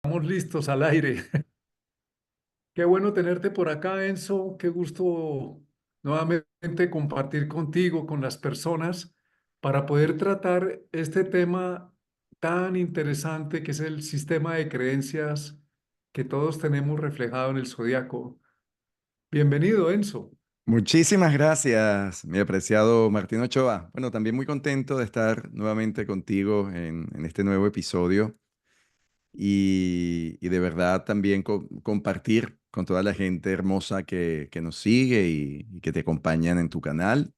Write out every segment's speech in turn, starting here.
Estamos listos al aire. Qué bueno tenerte por acá, Enzo. Qué gusto nuevamente compartir contigo, con las personas, para poder tratar este tema tan interesante que es el sistema de creencias que todos tenemos reflejado en el zodiaco. Bienvenido, Enzo. Muchísimas gracias, mi apreciado Martín Ochoa. Bueno, también muy contento de estar nuevamente contigo en este nuevo episodio y de verdad también compartir con toda la gente hermosa que nos sigue y que te acompañan en tu canal.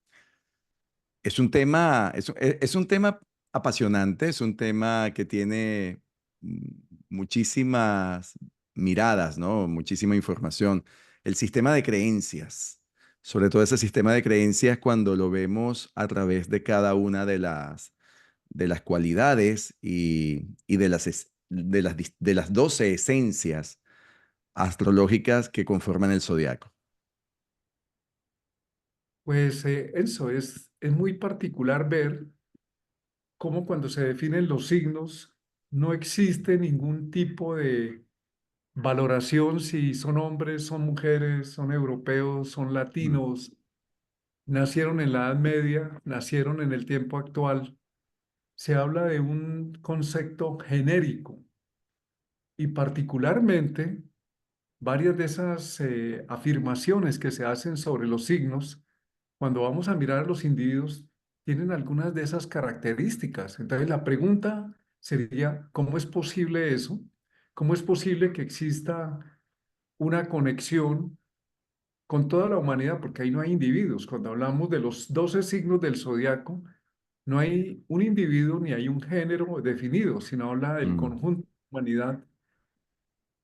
Es un tema apasionante, es un tema que tiene mm, muchísimas miradas, ¿no? Muchísima información. El sistema de creencias, sobre todo ese sistema de creencias cuando lo vemos a través de cada una de las cualidades y de las 12 esencias astrológicas que conforman el zodiaco. Pues, Enzo, es muy particular ver cómo cuando se definen los signos no existe ningún tipo de valoración si son hombres, son mujeres, son europeos, son Mm, latinos, nacieron en la Edad Media, nacieron en el tiempo actual. Se habla de un concepto genérico y particularmente varias de esas afirmaciones que se hacen sobre los signos, cuando vamos a mirar a los individuos, tienen algunas de esas características. Entonces la pregunta sería, ¿cómo es posible eso? ¿Cómo es posible que exista una conexión con toda la humanidad? Porque ahí no hay individuos. Cuando hablamos de los 12 signos del zodiaco, no hay un individuo ni hay un género definido, sino habla del mm, conjunto de la humanidad.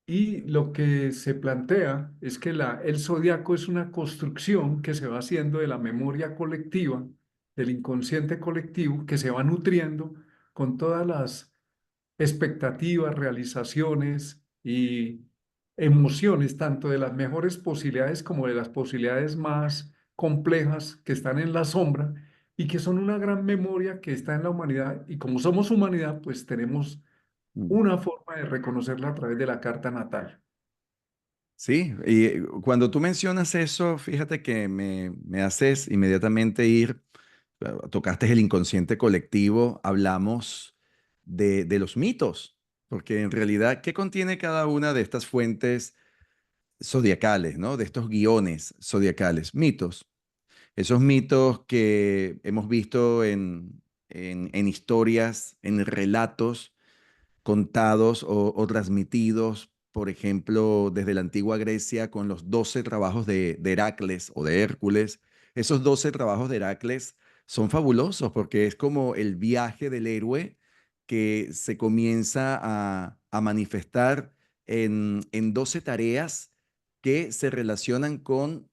Y lo que se plantea es que el zodiaco es una construcción que se va haciendo de la memoria colectiva, del inconsciente colectivo, que se va nutriendo con todas las expectativas, realizaciones y emociones, tanto de las mejores posibilidades como de las posibilidades más complejas que están en la sombra y que son una gran memoria que está en la humanidad. Y como somos humanidad, pues tenemos mm. una forma de reconocerla a través de la carta natal. Sí, y cuando tú mencionas eso, fíjate que me haces inmediatamente ir, tocaste el inconsciente colectivo, hablamos de los mitos, porque en realidad, ¿qué contiene cada una de estas fuentes zodiacales, ¿no? De estos guiones zodiacales? Mitos. Esos mitos que hemos visto en historias, en relatos contados o transmitidos, por ejemplo, desde la antigua Grecia con los 12 trabajos de Heracles o de Hércules. Esos 12 trabajos de Heracles son fabulosos porque es como el viaje del héroe que se comienza a manifestar en 12 tareas que se relacionan con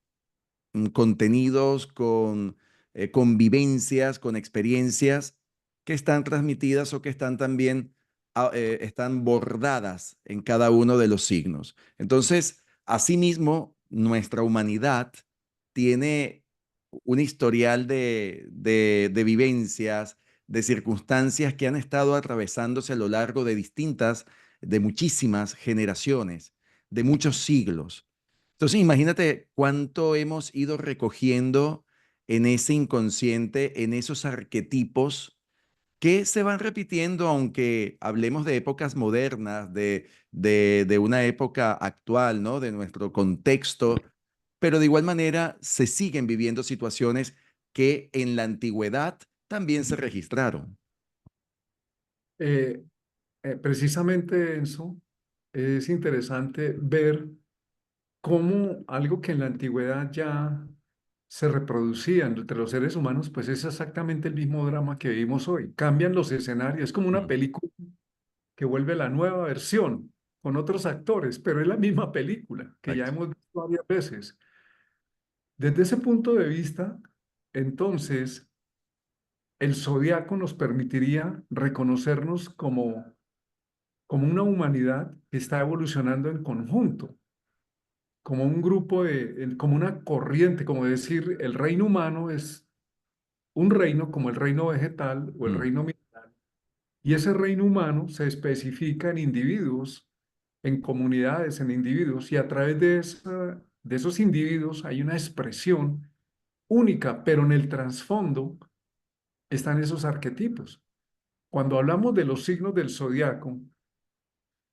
contenidos, con convivencias, con experiencias que están transmitidas o que están también están bordadas en cada uno de los signos. Entonces, asimismo, nuestra humanidad tiene un historial de vivencias, de circunstancias que han estado atravesándose a lo largo de de muchísimas generaciones, de muchos siglos. Entonces, imagínate cuánto hemos ido recogiendo en ese inconsciente, en esos arquetipos que se van repitiendo, aunque hablemos de épocas modernas, de una época actual, ¿no? De nuestro contexto, pero de igual manera se siguen viviendo situaciones que en la antigüedad también se registraron. Eh, Precisamente eso es interesante ver cómo algo que en la antigüedad ya se reproducía entre los seres humanos, pues es exactamente el mismo drama que vivimos hoy. Cambian los escenarios, es como una Mm, película que vuelve la nueva versión con otros actores, pero es la misma película que ya exacto. hemos visto varias veces. Desde ese punto de vista, entonces, el zodiaco nos permitiría reconocernos como una humanidad que está evolucionando en conjunto, como un grupo como una corriente, como decir, el reino humano es un reino como el reino vegetal o el Mm, reino mineral, y ese reino humano se especifica en individuos en comunidades, en individuos, y a través de esos individuos hay una expresión única, pero en el trasfondo están esos arquetipos. Cuando hablamos de los signos del zodiaco,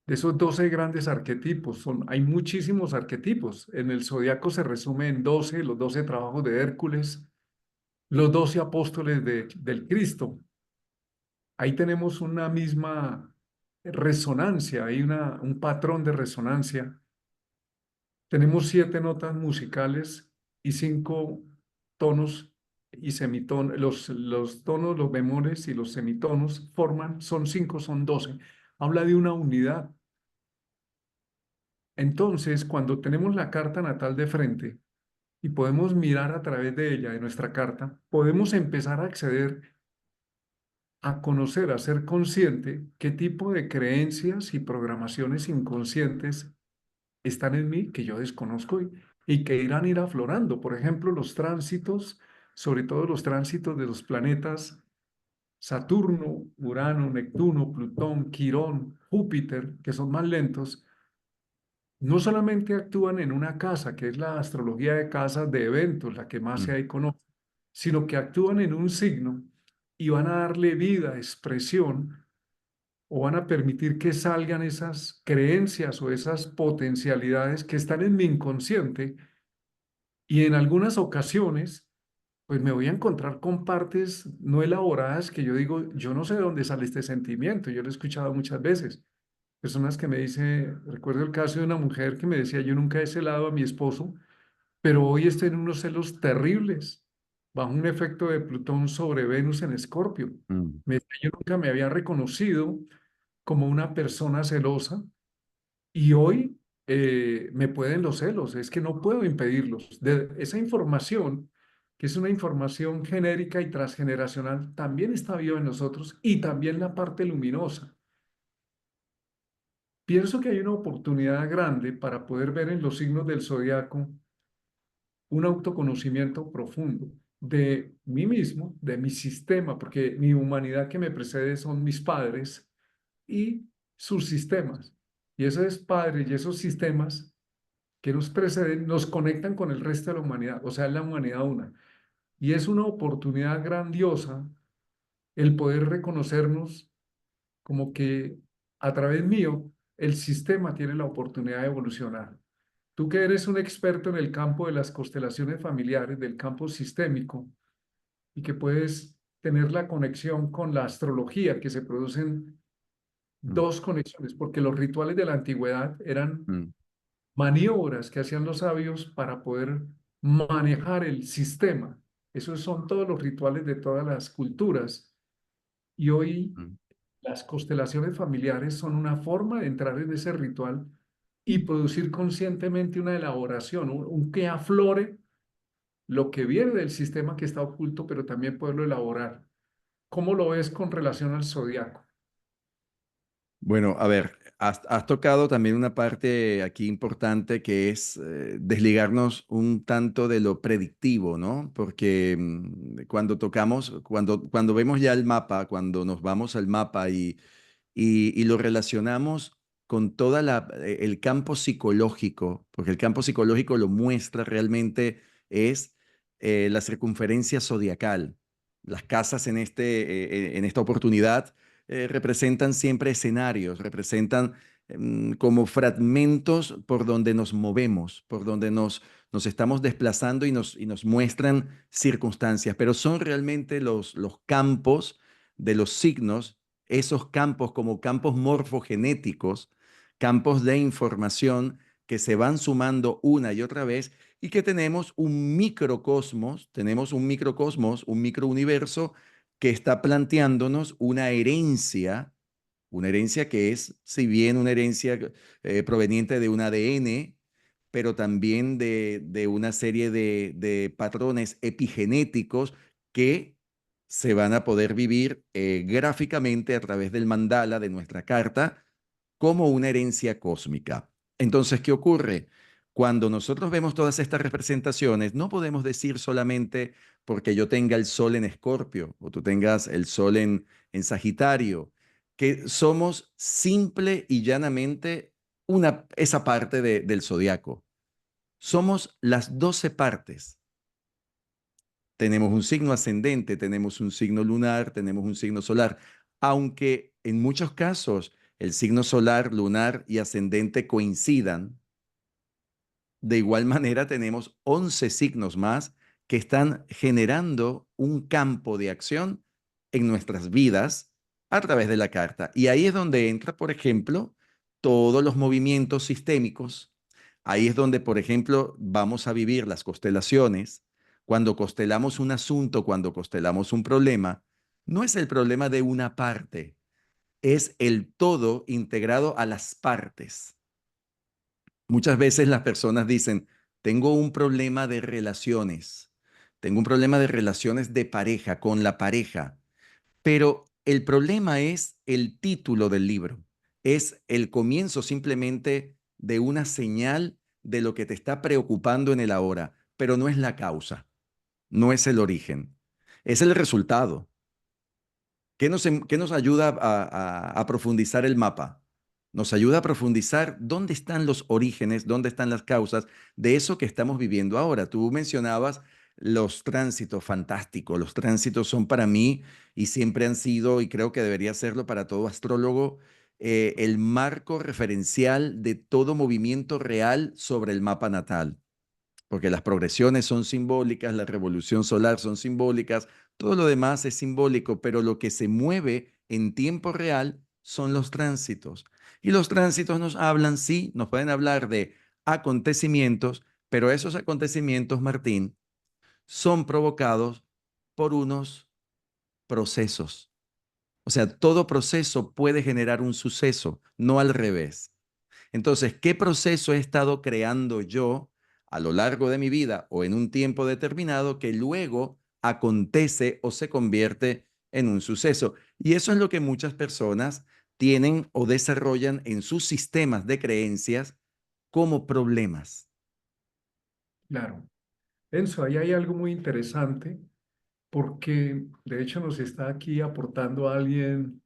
de esos 12 grandes arquetipos, hay muchísimos arquetipos. En el zodiaco se resume en 12, los 12 trabajos de Hércules, los 12 apóstoles del Cristo. Ahí tenemos una misma resonancia, hay un patrón de resonancia. Tenemos 7 notas musicales y 5 tonos y semitonos. Los tonos, los bemoles y los semitonos son 5, son 12. Habla de una unidad. Entonces, cuando tenemos la carta natal de frente y podemos mirar a través de ella, de nuestra carta, podemos empezar a acceder a conocer, a ser consciente qué tipo de creencias y programaciones inconscientes están en mí que yo desconozco y que irán a ir aflorando. Por ejemplo, los tránsitos, sobre todo los tránsitos de los planetas Saturno, Urano, Neptuno, Plutón, Quirón, Júpiter, que son más lentos, no solamente actúan en una casa, que es la astrología de casas de eventos, la que más Mm, se conoce, sino que actúan en un signo y van a darle vida, expresión, o van a permitir que salgan esas creencias o esas potencialidades que están en mi inconsciente y en algunas ocasiones, pues me voy a encontrar con partes no elaboradas que yo digo, yo no sé de dónde sale este sentimiento, yo lo he escuchado muchas veces. Personas que me dicen, recuerdo el caso de una mujer que me decía, yo nunca he celado a mi esposo, pero hoy estoy en unos celos terribles, bajo un efecto de Plutón sobre Venus en Escorpio. mm, Me decía, yo nunca me había reconocido como una persona celosa y hoy me pueden los celos, es que no puedo impedirlos. Esa información, que es una información genérica y transgeneracional, también está viva en nosotros y también la parte luminosa. Pienso que hay una oportunidad grande para poder ver en los signos del zodiaco un autoconocimiento profundo de mí mismo, de mi sistema, porque mi humanidad que me precede son mis padres y sus sistemas. Y esos padres y esos sistemas que nos preceden nos conectan con el resto de la humanidad, o sea, es la humanidad una. Y es una oportunidad grandiosa el poder reconocernos como que a través mío el sistema tiene la oportunidad de evolucionar. Tú que eres un experto en el campo de las constelaciones familiares, del campo sistémico, y que puedes tener la conexión con la astrología, que se producen mm, dos conexiones, porque los rituales de la antigüedad eran mm, maniobras que hacían los sabios para poder manejar el sistema. Esos son todos los rituales de todas las culturas. Y hoy mm. las constelaciones familiares son una forma de entrar en ese ritual y producir conscientemente una elaboración, un que aflore lo que viene del sistema que está oculto, pero también poderlo elaborar. ¿Cómo lo ves con relación al zodiaco? Bueno, a ver, has tocado también una parte aquí importante que es desligarnos un tanto de lo predictivo, ¿no? Porque cuando vemos ya el mapa, cuando nos vamos al mapa y lo relacionamos con toda el campo psicológico, porque el campo psicológico lo muestra realmente es la circunferencia zodiacal. Las casas en esta oportunidad representan siempre escenarios, representan como fragmentos por donde nos movemos, por donde nos estamos desplazando y nos muestran circunstancias, pero son realmente los campos de los signos, esos campos como campos morfogenéticos, campos de información que se van sumando una y otra vez y que tenemos un microuniverso que está planteándonos una herencia que es, si bien una herencia proveniente de un ADN, pero también de una serie de patrones epigenéticos que se van a poder vivir gráficamente a través del mandala de nuestra carta como una herencia cósmica. Entonces, ¿qué ocurre? Cuando nosotros vemos todas estas representaciones, no podemos decir solamente porque yo tenga el sol en Escorpio o tú tengas el sol en Sagitario, que somos simple y llanamente esa parte del zodiaco. Somos las 12 partes. Tenemos un signo ascendente, tenemos un signo lunar, tenemos un signo solar, aunque en muchos casos el signo solar, lunar y ascendente coincidan. De igual manera, tenemos 11 signos más que están generando un campo de acción en nuestras vidas a través de la carta. Y ahí es donde entra, por ejemplo, todos los movimientos sistémicos. Ahí es donde, por ejemplo, vamos a vivir las constelaciones. Cuando constelamos un asunto, cuando constelamos un problema, no es el problema de una parte, es el todo integrado a las partes. Muchas veces las personas dicen, tengo un problema de relaciones, tengo un problema de relaciones de pareja, con la pareja, pero el problema es el título del libro, es el comienzo simplemente de una señal de lo que te está preocupando en el ahora, pero no es la causa, no es el origen, es el resultado. ¿Qué nos ayuda a profundizar el mapa? Nos ayuda a profundizar dónde están los orígenes, dónde están las causas de eso que estamos viviendo ahora. Tú mencionabas los tránsitos, fantástico. Los tránsitos son para mí y siempre han sido, y creo que debería serlo para todo astrólogo, el marco referencial de todo movimiento real sobre el mapa natal, porque las progresiones son simbólicas, la revolución solar son simbólicas, todo lo demás es simbólico, pero lo que se mueve en tiempo real son los tránsitos. Y los tránsitos nos hablan, sí, nos pueden hablar de acontecimientos, pero esos acontecimientos, Martín, son provocados por unos procesos. O sea, todo proceso puede generar un suceso, no al revés. Entonces, ¿qué proceso he estado creando yo a lo largo de mi vida o en un tiempo determinado que luego acontece o se convierte en un suceso? Y eso es lo que muchas personas tienen o desarrollan en sus sistemas de creencias como problemas. Claro. Enzo, ahí hay algo muy interesante porque de hecho nos está aquí aportando alguien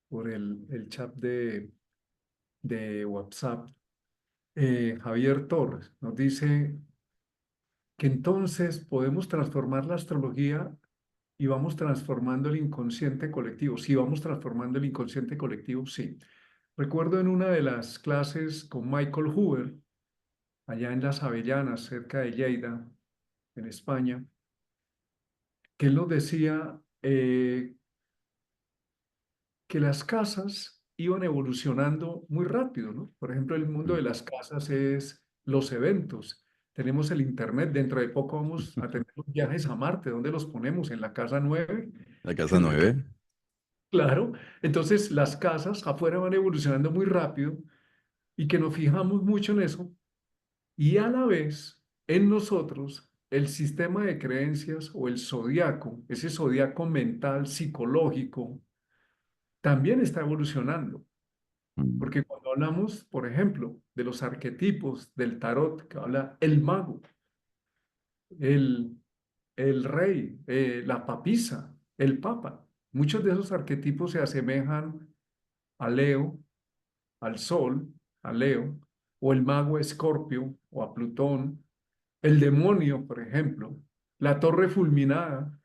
por el chat de WhatsApp, Javier Torres. Nos dice que entonces podemos transformar la astrología y vamos transformando el inconsciente colectivo. Sí, vamos transformando el inconsciente colectivo, sí. Recuerdo en una de las clases con Michael Hoover, allá en las Avellanas, cerca de Lleida, en España, que él nos decía que las casas iban evolucionando muy rápido, ¿no? Por ejemplo, el mundo de las casas es los eventos. Tenemos el Internet, dentro de poco vamos a tener los viajes a Marte. ¿Dónde los ponemos? ¿En la casa 9? La casa En la ca- 9. Claro. Entonces, las casas afuera van evolucionando muy rápido y que nos fijamos mucho en eso y a la vez en nosotros el sistema de creencias o el zodiaco, ese zodiaco mental, psicológico, también está evolucionando. Porque cuando hablamos, por ejemplo, de los arquetipos del tarot, que habla el mago, el, el rey, la papisa, el papa, muchos de esos arquetipos se asemejan a Leo, al Sol, a Leo, o el mago a Escorpio, o a Plutón, el demonio, por ejemplo, la torre fulminada.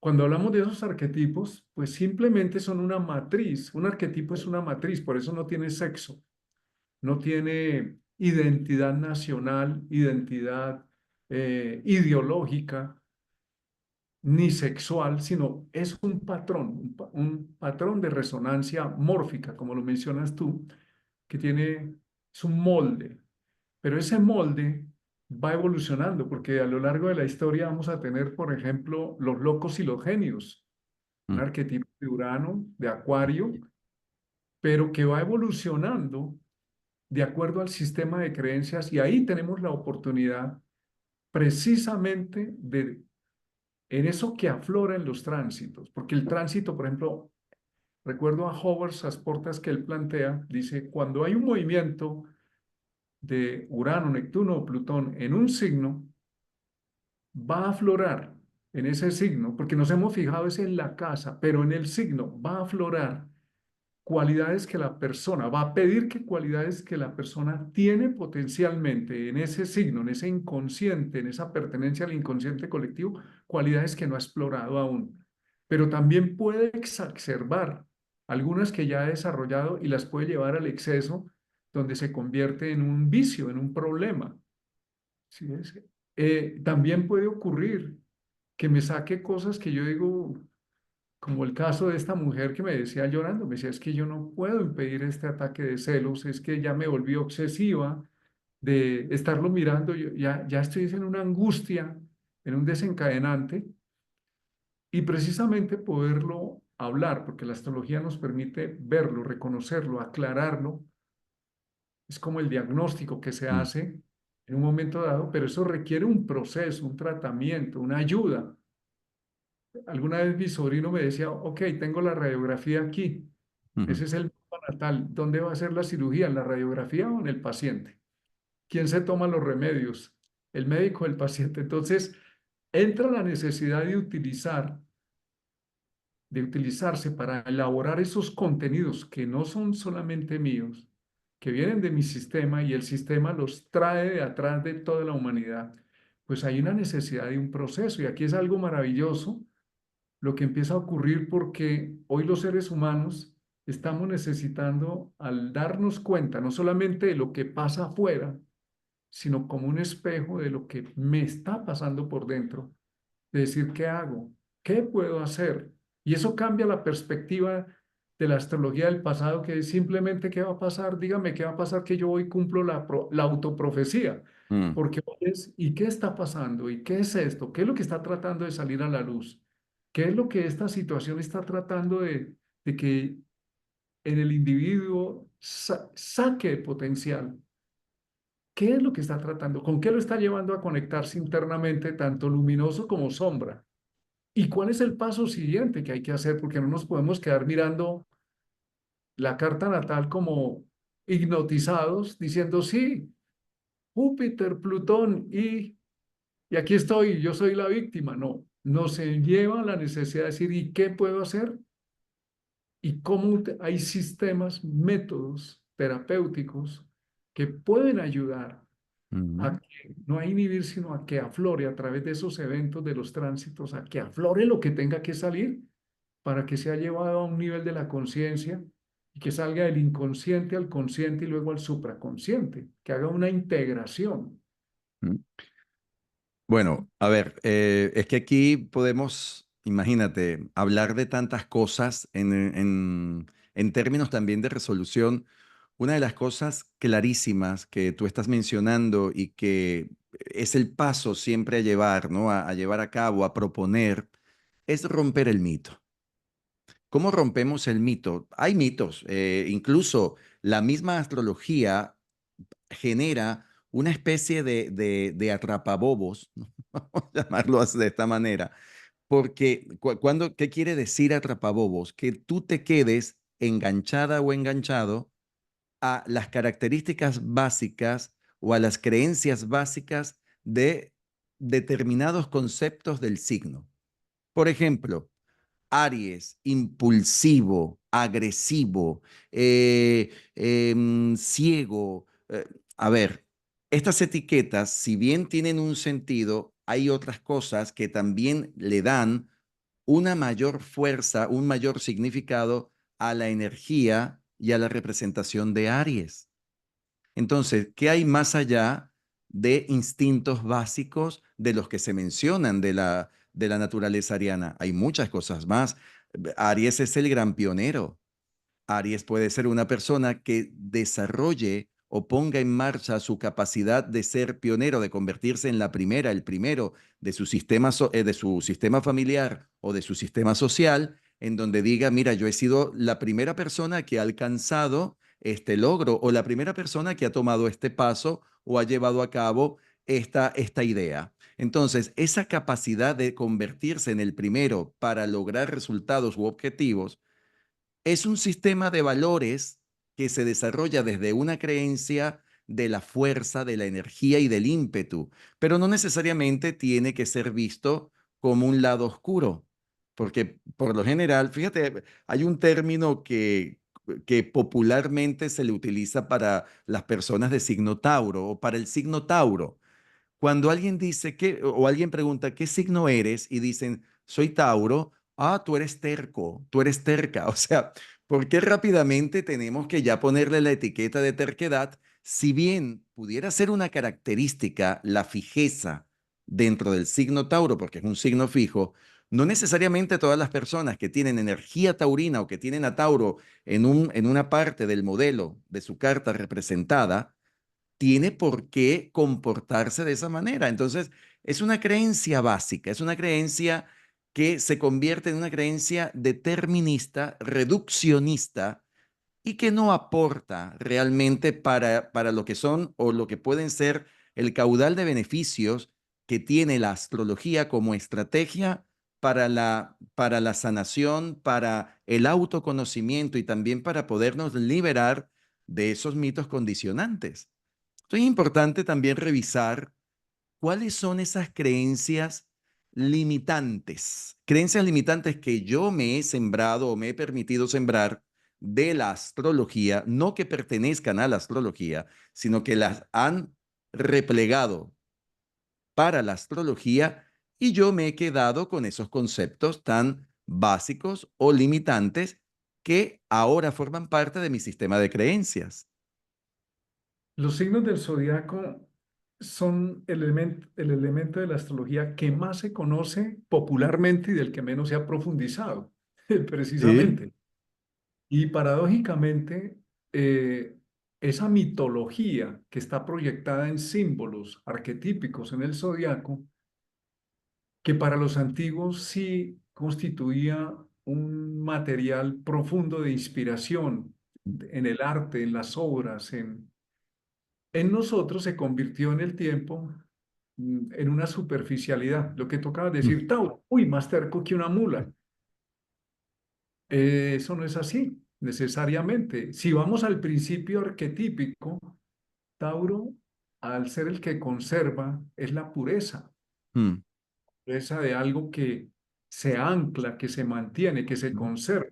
Cuando hablamos de esos arquetipos, pues simplemente son una matriz. Un arquetipo es una matriz, por eso no tiene sexo. No tiene identidad nacional, identidad ideológica, ni sexual, sino es un patrón, un patrón de resonancia mórfica, como lo mencionas tú, que tiene, es un molde, pero ese molde va evolucionando, porque a lo largo de la historia vamos a tener, por ejemplo, los locos y los genios, un arquetipo de Urano, de Acuario, pero que va evolucionando de acuerdo al sistema de creencias y ahí tenemos la oportunidad precisamente de, en eso que aflora en los tránsitos, porque el tránsito, por ejemplo, recuerdo a Howard Sasportas que él plantea, dice, cuando hay un movimiento de Urano, Neptuno o Plutón en un signo, va a aflorar en ese signo, porque nos hemos fijado es en la casa, pero en el signo va a aflorar cualidades que la persona, va a pedir que cualidades que la persona tiene potencialmente en ese signo, en ese inconsciente, en esa pertenencia al inconsciente colectivo, cualidades que no ha explorado aún. Pero también puede exacerbar algunas que ya ha desarrollado y las puede llevar al exceso, donde se convierte en un vicio, en un problema. ¿Sí ves? También puede ocurrir que me saque cosas que yo digo, como el caso de esta mujer que me decía llorando, me decía, es que yo no puedo impedir este ataque de celos, es que ya me volví obsesiva de estarlo mirando, yo ya estoy en una angustia, en un desencadenante, y precisamente poderlo hablar, porque la astrología nos permite verlo, reconocerlo, aclararlo, es como el diagnóstico que se Mm, hace en un momento dado, pero eso requiere un proceso, un tratamiento, una ayuda. Alguna vez mi sobrino me decía, ok, tengo la radiografía aquí. ujú, Ese es el mapa natal. ¿Dónde va a ser la cirugía? ¿En la radiografía o en el paciente? ¿Quién se toma los remedios? ¿El médico o el paciente? Entonces, entra la necesidad de utilizarse para elaborar esos contenidos que no son solamente míos, que vienen de mi sistema y el sistema los trae de atrás de toda la humanidad. Pues hay una necesidad de un proceso y aquí es algo maravilloso lo que empieza a ocurrir porque hoy los seres humanos estamos necesitando, al darnos cuenta, no solamente de lo que pasa afuera, sino como un espejo de lo que me está pasando por dentro, de decir, ¿qué hago? ¿Qué puedo hacer? Y eso cambia la perspectiva de la astrología del pasado, que es simplemente, ¿qué va a pasar? Dígame, ¿qué va a pasar que yo hoy cumplo la autoprofecía? mm, Porque hoy es, ¿y qué está pasando? ¿Y qué es esto? ¿Qué es lo que está tratando de salir a la luz? ¿Qué es lo que esta situación está tratando de que en el individuo saque el potencial? ¿Qué es lo que está tratando? ¿Con qué lo está llevando a conectarse internamente, tanto luminoso como sombra? ¿Y cuál es el paso siguiente que hay que hacer? Porque no nos podemos quedar mirando la carta natal como hipnotizados, diciendo, sí, Júpiter, Plutón, y aquí estoy, yo soy la víctima. No, nos lleva a la necesidad de decir, ¿y qué puedo hacer? Y cómo hay sistemas, métodos terapéuticos que pueden ayudar a mm, que no a inhibir, sino a que aflore a través de esos eventos, de los tránsitos, a que aflore lo que tenga que salir para que sea llevado a un nivel de la conciencia y que salga del inconsciente al consciente y luego al supraconsciente, que haga una integración. mm. Bueno, a ver, es que aquí podemos, imagínate, hablar de tantas cosas en términos también de resolución. Una de las cosas clarísimas que tú estás mencionando y que es el paso siempre a llevar, ¿no? A llevar a cabo, a proponer, es romper el mito. ¿Cómo rompemos el mito? Hay mitos, incluso la misma astrología genera una especie de atrapabobos, ¿no? Vamos a llamarlo de esta manera, porque ¿qué quiere decir atrapabobos? Que tú te quedes enganchada o enganchado a las características básicas o a las creencias básicas de determinados conceptos del signo. Por ejemplo, Aries, impulsivo, agresivo, ciego. A ver, estas etiquetas, si bien tienen un sentido, hay otras cosas que también le dan una mayor fuerza, un mayor significado a la energía y a la representación de Aries. Entonces, ¿qué hay más allá de instintos básicos de los que se mencionan de la naturaleza ariana? Hay muchas cosas más. Aries es el gran pionero. Aries puede ser una persona que desarrolle o ponga en marcha su capacidad de ser pionero, de convertirse en la primera, el primero de su sistema familiar o de su sistema social, en donde diga, mira, yo he sido la primera persona que ha alcanzado este logro o la primera persona que ha tomado este paso o ha llevado a cabo esta idea. Entonces, esa capacidad de convertirse en el primero para lograr resultados u objetivos es un sistema de valores que se desarrolla desde una creencia de la fuerza, de la energía y del ímpetu, pero no necesariamente tiene que ser visto como un lado oscuro, porque por lo general, fíjate, hay un término que que popularmente se le utiliza para las personas de signo Tauro o para el signo Tauro. Cuando alguien dice que, o alguien pregunta, ¿qué signo eres? Y dicen, soy Tauro. Ah, tú eres terco, tú eres terca. O sea, ¿por qué rápidamente tenemos que ya ponerle la etiqueta de terquedad? Si bien pudiera ser una característica la fijeza dentro del signo Tauro, porque es un signo fijo, no necesariamente todas las personas que tienen energía taurina o que tienen a Tauro en una parte del modelo de su carta representada, tiene por qué comportarse de esa manera. Entonces, es una creencia básica, es una creencia que se convierte en una creencia determinista, reduccionista y que no aporta realmente para lo que son o lo que pueden ser el caudal de beneficios que tiene la astrología como estrategia para la sanación, para el autoconocimiento y también para podernos liberar de esos mitos condicionantes. Es importante también revisar cuáles son esas creencias limitantes que yo me he sembrado o me he permitido sembrar de la astrología, no que pertenezcan a la astrología, sino que las han replegado para la astrología y yo me he quedado con esos conceptos tan básicos o limitantes que ahora forman parte de mi sistema de creencias. Los signos del zodiaco son el elemento de la astrología que más se conoce popularmente y del que menos se ha profundizado, Sí. precisamente. Y paradójicamente, eh, esa mitología que está proyectada en símbolos arquetípicos en el zodiaco, que para los antiguos sí constituía un material profundo de inspiración en el arte, en las obras, en nosotros se convirtió en el tiempo en una superficialidad. Lo que tocaba decir, Tauro, uy, más terco que una mula. Eso no es así, necesariamente. Si vamos al principio arquetípico, Tauro, al ser el que conserva, es la Mm, pureza de algo que se ancla, que se mantiene, que se mm, conserva.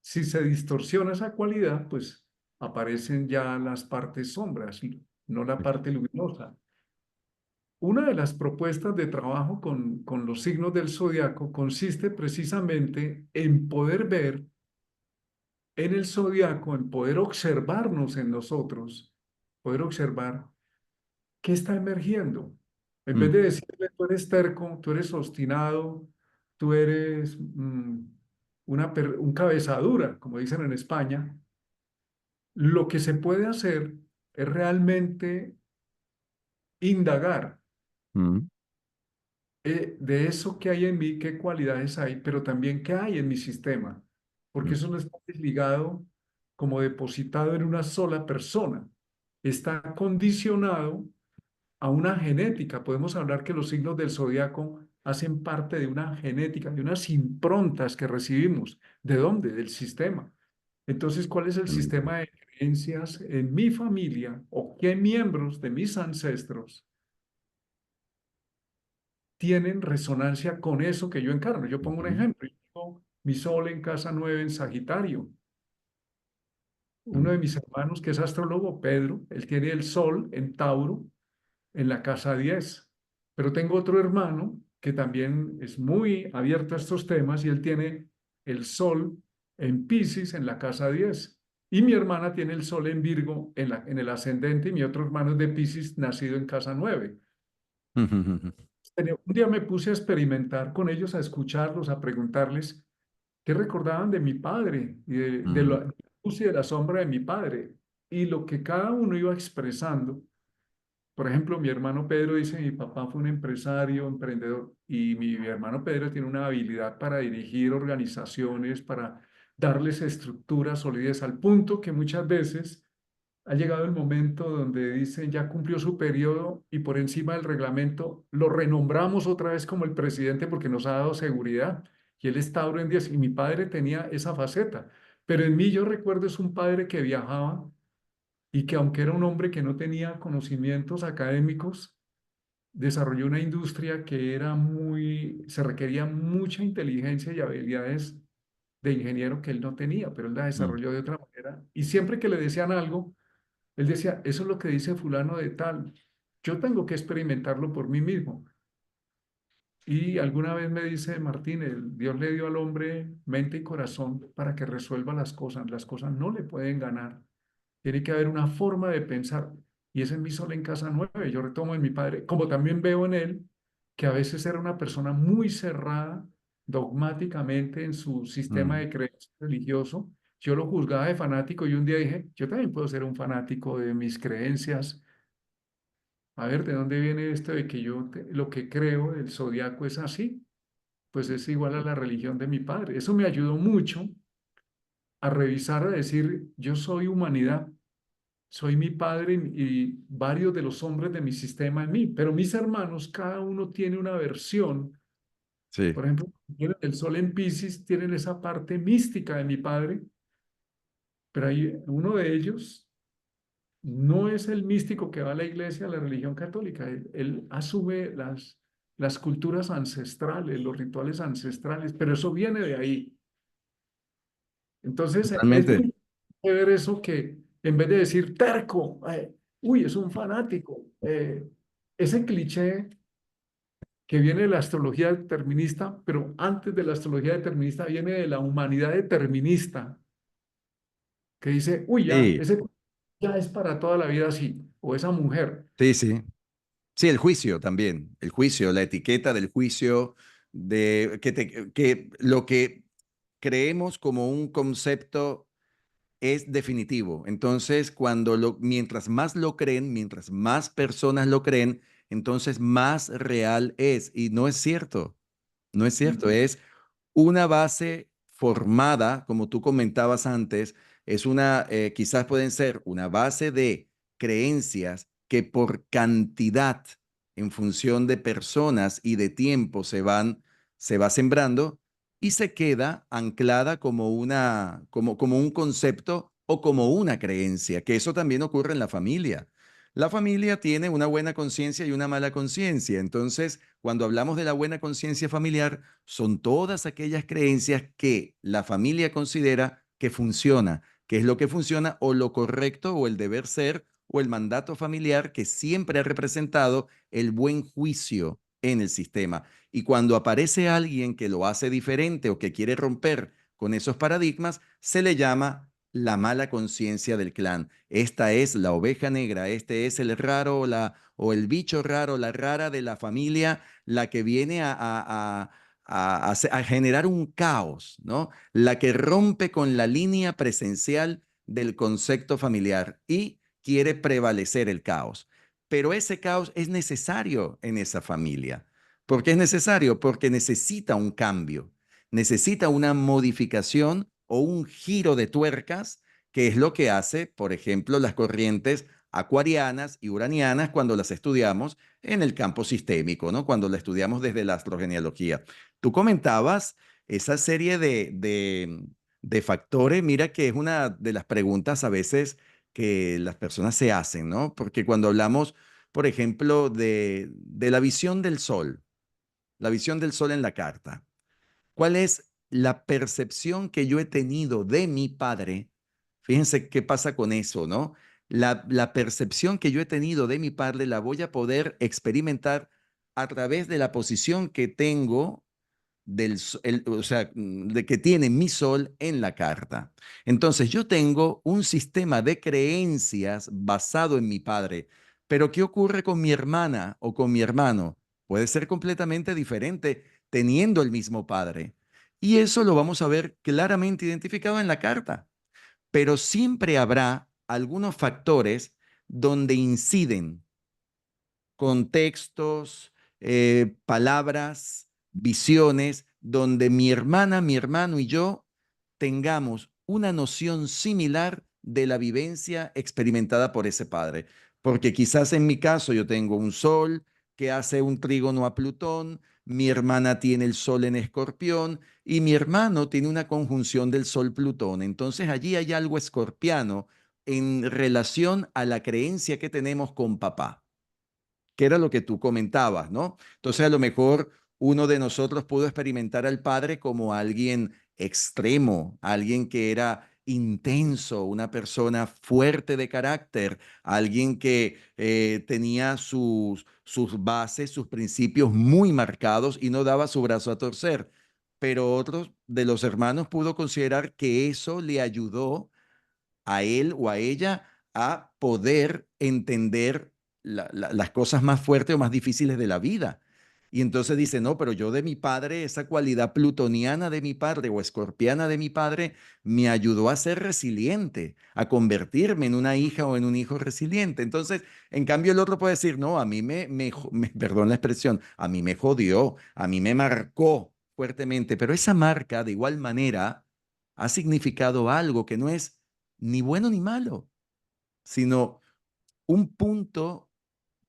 Si se distorsiona esa cualidad, pues aparecen ya las partes sombras, no la parte luminosa. Una de las propuestas de trabajo con los signos del zodiaco consiste precisamente en poder ver en el zodiaco, en poder observarnos en nosotros, poder observar qué está emergiendo. En vez mm, de decirle, tú eres terco, tú eres obstinado, tú eres un cabezadura, como dicen en España, lo que se puede hacer es realmente indagar mm, de eso que hay en mí, qué cualidades hay, pero también qué hay en mi sistema, porque mm, eso no está desligado como depositado en una sola persona, está condicionado a una genética. Podemos hablar que los signos del zodiaco hacen parte de una genética, de unas improntas que recibimos. ¿De dónde? Del sistema. Entonces, ¿cuál es el mm, sistema de creencias en mi familia o qué miembros de mis ancestros tienen resonancia con eso que yo encarno? Yo pongo un mm, ejemplo. Yo tengo mi sol en casa 9 en Sagitario. Uno mm, de mis hermanos, que es astrólogo, Pedro, él tiene el sol en Tauro en la casa 10. Pero tengo otro hermano que también es muy abierto a estos temas y él tiene el sol en Piscis en la casa 10. Y mi hermana tiene el sol en Virgo en el ascendente y mi otro hermano es de Piscis nacido en casa 9. mm, Un día me puse a experimentar con ellos, a escucharlos, a preguntarles qué recordaban de mi padre y de mm, la luz y de la sombra de mi padre. Y lo que cada uno iba expresando. Por ejemplo, mi hermano Pedro dice, mi papá fue un empresario, emprendedor, y mi hermano Pedro tiene una habilidad para dirigir organizaciones, para darles estructura, solidez, al punto que muchas veces ha llegado el momento donde dicen, ya cumplió su periodo y por encima del reglamento lo renombramos otra vez como el presidente porque nos ha dado seguridad. Y él es Tauro en 10 y mi padre tenía esa faceta. Pero en mí yo recuerdo es un padre que viajaba y que aunque era un hombre que no tenía conocimientos académicos, desarrolló una industria que era se requería mucha inteligencia y habilidades de ingeniero que él no tenía, pero él la Mm, desarrolló de otra manera. Y siempre que le decían algo, él decía, eso es lo que dice fulano de tal, yo tengo que experimentarlo por mí mismo. Y alguna vez me dice Martín, Dios le dio al hombre mente y corazón para que resuelva las cosas no le pueden ganar. Tiene que haber una forma de pensar. Y ese es mi sol en casa 9. Yo retomo en mi padre, como también veo en él que a veces era una persona muy cerrada dogmáticamente en su sistema mm. de creencia religioso. Yo lo juzgaba de fanático y un día dije, yo también puedo ser un fanático de mis creencias. A ver, ¿de dónde viene esto de que lo que creo, el zodiaco es así? Pues es igual a la religión de mi padre. Eso me ayudó mucho a revisar, a decir, yo soy humanidad, soy mi padre y varios de los hombres de mi sistema en mí, pero mis hermanos, cada uno tiene una versión. Sí, Por ejemplo, tienen el sol en Piscis, tienen esa parte mística de mi padre, pero hay uno de ellos no es el místico que va a la iglesia, a la religión católica. Él asume las culturas ancestrales, los rituales ancestrales, pero eso viene de ahí. Entonces, es totalmente. muy ver eso que en vez de decir terco, uy, es un fanático, ese cliché que viene de la astrología determinista, pero antes de la astrología determinista viene de la humanidad determinista, que dice, uy, ya, Sí, ese ya es para toda la vida así, o esa mujer. sí, sí. Sí, el juicio también, el juicio, la etiqueta del juicio, de que lo que creemos como un concepto es definitivo. Entonces, mientras más lo creen, mientras más personas lo creen, entonces más real es. Y no es cierto, no es cierto, Ujú. es una base formada, como tú comentabas antes, quizás pueden ser una base de creencias que por cantidad, en función de personas y de tiempo se va sembrando y se queda anclada como un concepto o como una creencia, que eso también ocurre en la familia. La familia tiene una buena conciencia y una mala conciencia. Entonces, cuando hablamos de la buena conciencia familiar, son todas aquellas creencias que la familia considera que funciona, que es lo que funciona o lo correcto o el deber ser o el mandato familiar que siempre ha representado el buen juicio en el sistema. Y cuando aparece alguien que lo hace diferente o que quiere romper con esos paradigmas, se le llama la mala conciencia del clan. Esta es la oveja negra, este es el raro o el bicho raro, la rara de la familia, la que viene a generar un caos, ¿no? La que rompe con la línea presencial del concepto familiar y quiere prevalecer el caos. Pero ese caos es necesario en esa familia. ¿Por qué es necesario? Porque necesita un cambio, necesita una modificación o un giro de tuercas, que es lo que hace, por ejemplo, las corrientes acuarianas y uranianas cuando las estudiamos en el campo sistémico, ¿no? Cuando la estudiamos desde la astrogenealogía. Tú comentabas esa serie de factores, mira que es una de las preguntas a veces que las personas se hacen, ¿no? Porque cuando hablamos, por ejemplo, de la visión del sol en la carta, ¿cuál es la percepción que yo he tenido de mi padre? Fíjense qué pasa con eso, ¿no? La percepción que yo he tenido de mi padre la voy a poder experimentar a través de la posición que tengo o sea, de que tiene mi sol en la carta. Entonces, yo tengo un sistema de creencias basado en mi padre, pero ¿qué ocurre con mi hermana o con mi hermano? Puede ser completamente diferente teniendo el mismo padre. Y eso lo vamos a ver claramente identificado en la carta, pero siempre habrá algunos factores donde inciden contextos, palabras, visiones, donde mi hermana, mi hermano y yo tengamos una noción similar de la vivencia experimentada por ese padre. Porque quizás en mi caso yo tengo un sol que hace un trígono a Plutón, mi hermana tiene el sol en Escorpión y mi hermano tiene una conjunción del sol Plutón. Entonces allí hay algo escorpiano en relación a la creencia que tenemos con papá, que era lo que tú comentabas, ¿no? Entonces, a lo mejor uno de nosotros pudo experimentar al padre como alguien extremo, alguien que era intenso, una persona fuerte de carácter, alguien que tenía sus bases, sus principios muy marcados y no daba su brazo a torcer. Pero otro de los hermanos pudo considerar que eso le ayudó a él o a ella a poder entender las cosas más fuertes o más difíciles de la vida. Y entonces dice, no, pero yo de mi padre, esa cualidad plutoniana de mi padre o escorpiana de mi padre, me ayudó a ser resiliente, a convertirme en una hija o en un hijo resiliente. Entonces, en cambio, el otro puede decir, no, a mí perdón la expresión, a mí me jodió, a mí me marcó fuertemente, pero esa marca de igual manera ha significado algo que no es ni bueno ni malo, sino un punto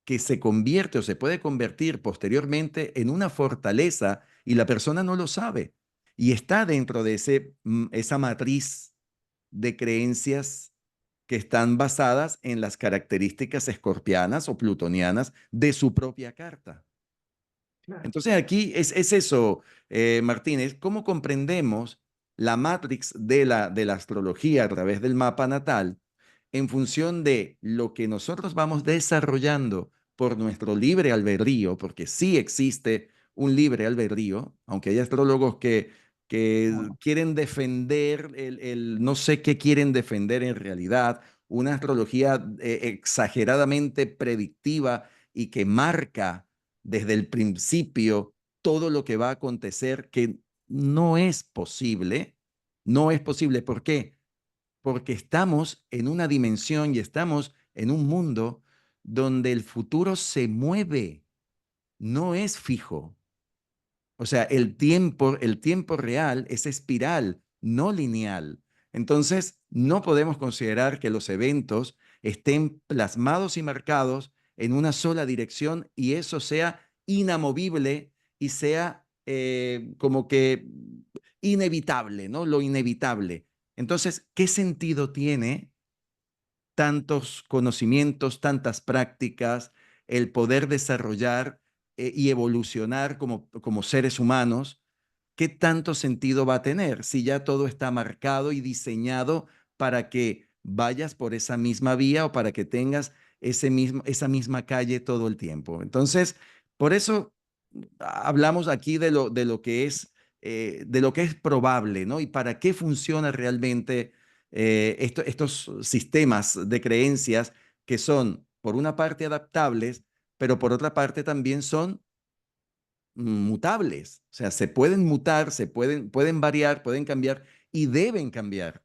que se convierte o se puede convertir posteriormente en una fortaleza y la persona no lo sabe. Y está dentro de esa matriz de creencias que están basadas en las características escorpianas o plutonianas de su propia carta. Claro. Entonces aquí es eso, Martínez, cómo comprendemos la matrix de la astrología a través del mapa natal en función de lo que nosotros vamos desarrollando por nuestro libre albedrío, porque sí existe un libre albedrío, aunque hay astrólogos que No, quieren defender no sé qué quieren defender en realidad, una astrología exageradamente predictiva y que marca desde el principio todo lo que va a acontecer, que no es posible, no es posible. ¿Por qué? Porque estamos en una dimensión y estamos en un mundo donde el futuro se mueve, no es fijo. O sea, el tiempo real es espiral, no lineal. Entonces, no podemos considerar que los eventos estén plasmados y marcados en una sola dirección y eso sea inamovible y sea como que inevitable, ¿no? Lo inevitable. Entonces, ¿qué sentido tiene tantos conocimientos, tantas prácticas, el poder desarrollar y evolucionar como seres humanos? ¿Qué tanto sentido va a tener si ya todo está marcado y diseñado para que vayas por esa misma vía o para que tengas esa misma calle todo el tiempo? Entonces, por eso hablamos aquí de lo que es probable, ¿no? Y para qué funciona realmente estos sistemas de creencias que son, por una parte, adaptables, pero por otra parte también son mutables. O sea, se pueden mutar, pueden variar, pueden cambiar y deben cambiar.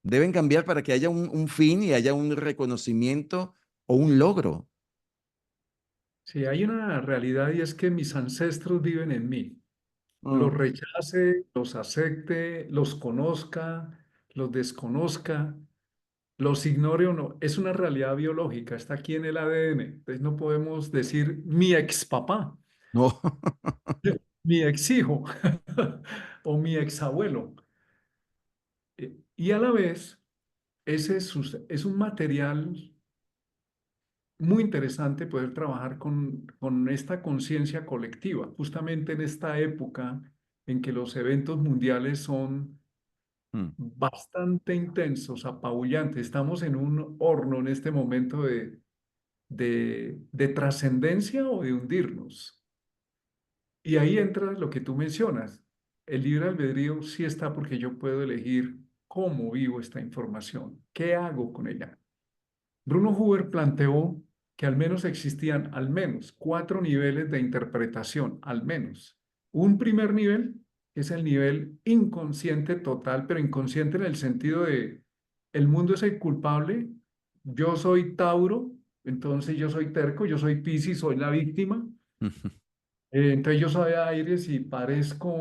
Deben cambiar para que haya un fin y haya un reconocimiento o un logro. sí, hay una realidad y es que mis ancestros viven en mí. Los Mm. rechace, los acepte, los conozca, los desconozca, los ignore o no. Es una realidad biológica, está aquí en el ADN. Entonces no podemos decir mi ex papá, No. mi ex hijo o mi ex abuelo. Y a la vez, es un material muy interesante poder trabajar con esta conciencia colectiva, justamente en esta época en que los eventos mundiales son Mm. bastante intensos, apabullantes. Estamos en un horno en este momento de trascendencia o de hundirnos. Y ahí entra lo que tú mencionas. El libre albedrío sí está porque yo puedo elegir cómo vivo esta información, qué hago con ella. Bruno Huber planteó que al menos existían al menos 4 niveles de interpretación, al menos. Un primer nivel que es el nivel inconsciente total, pero inconsciente en el sentido de el mundo es el culpable, yo soy Tauro, entonces yo soy terco, yo soy Piscis, soy la víctima. Entonces yo soy Aries y parezco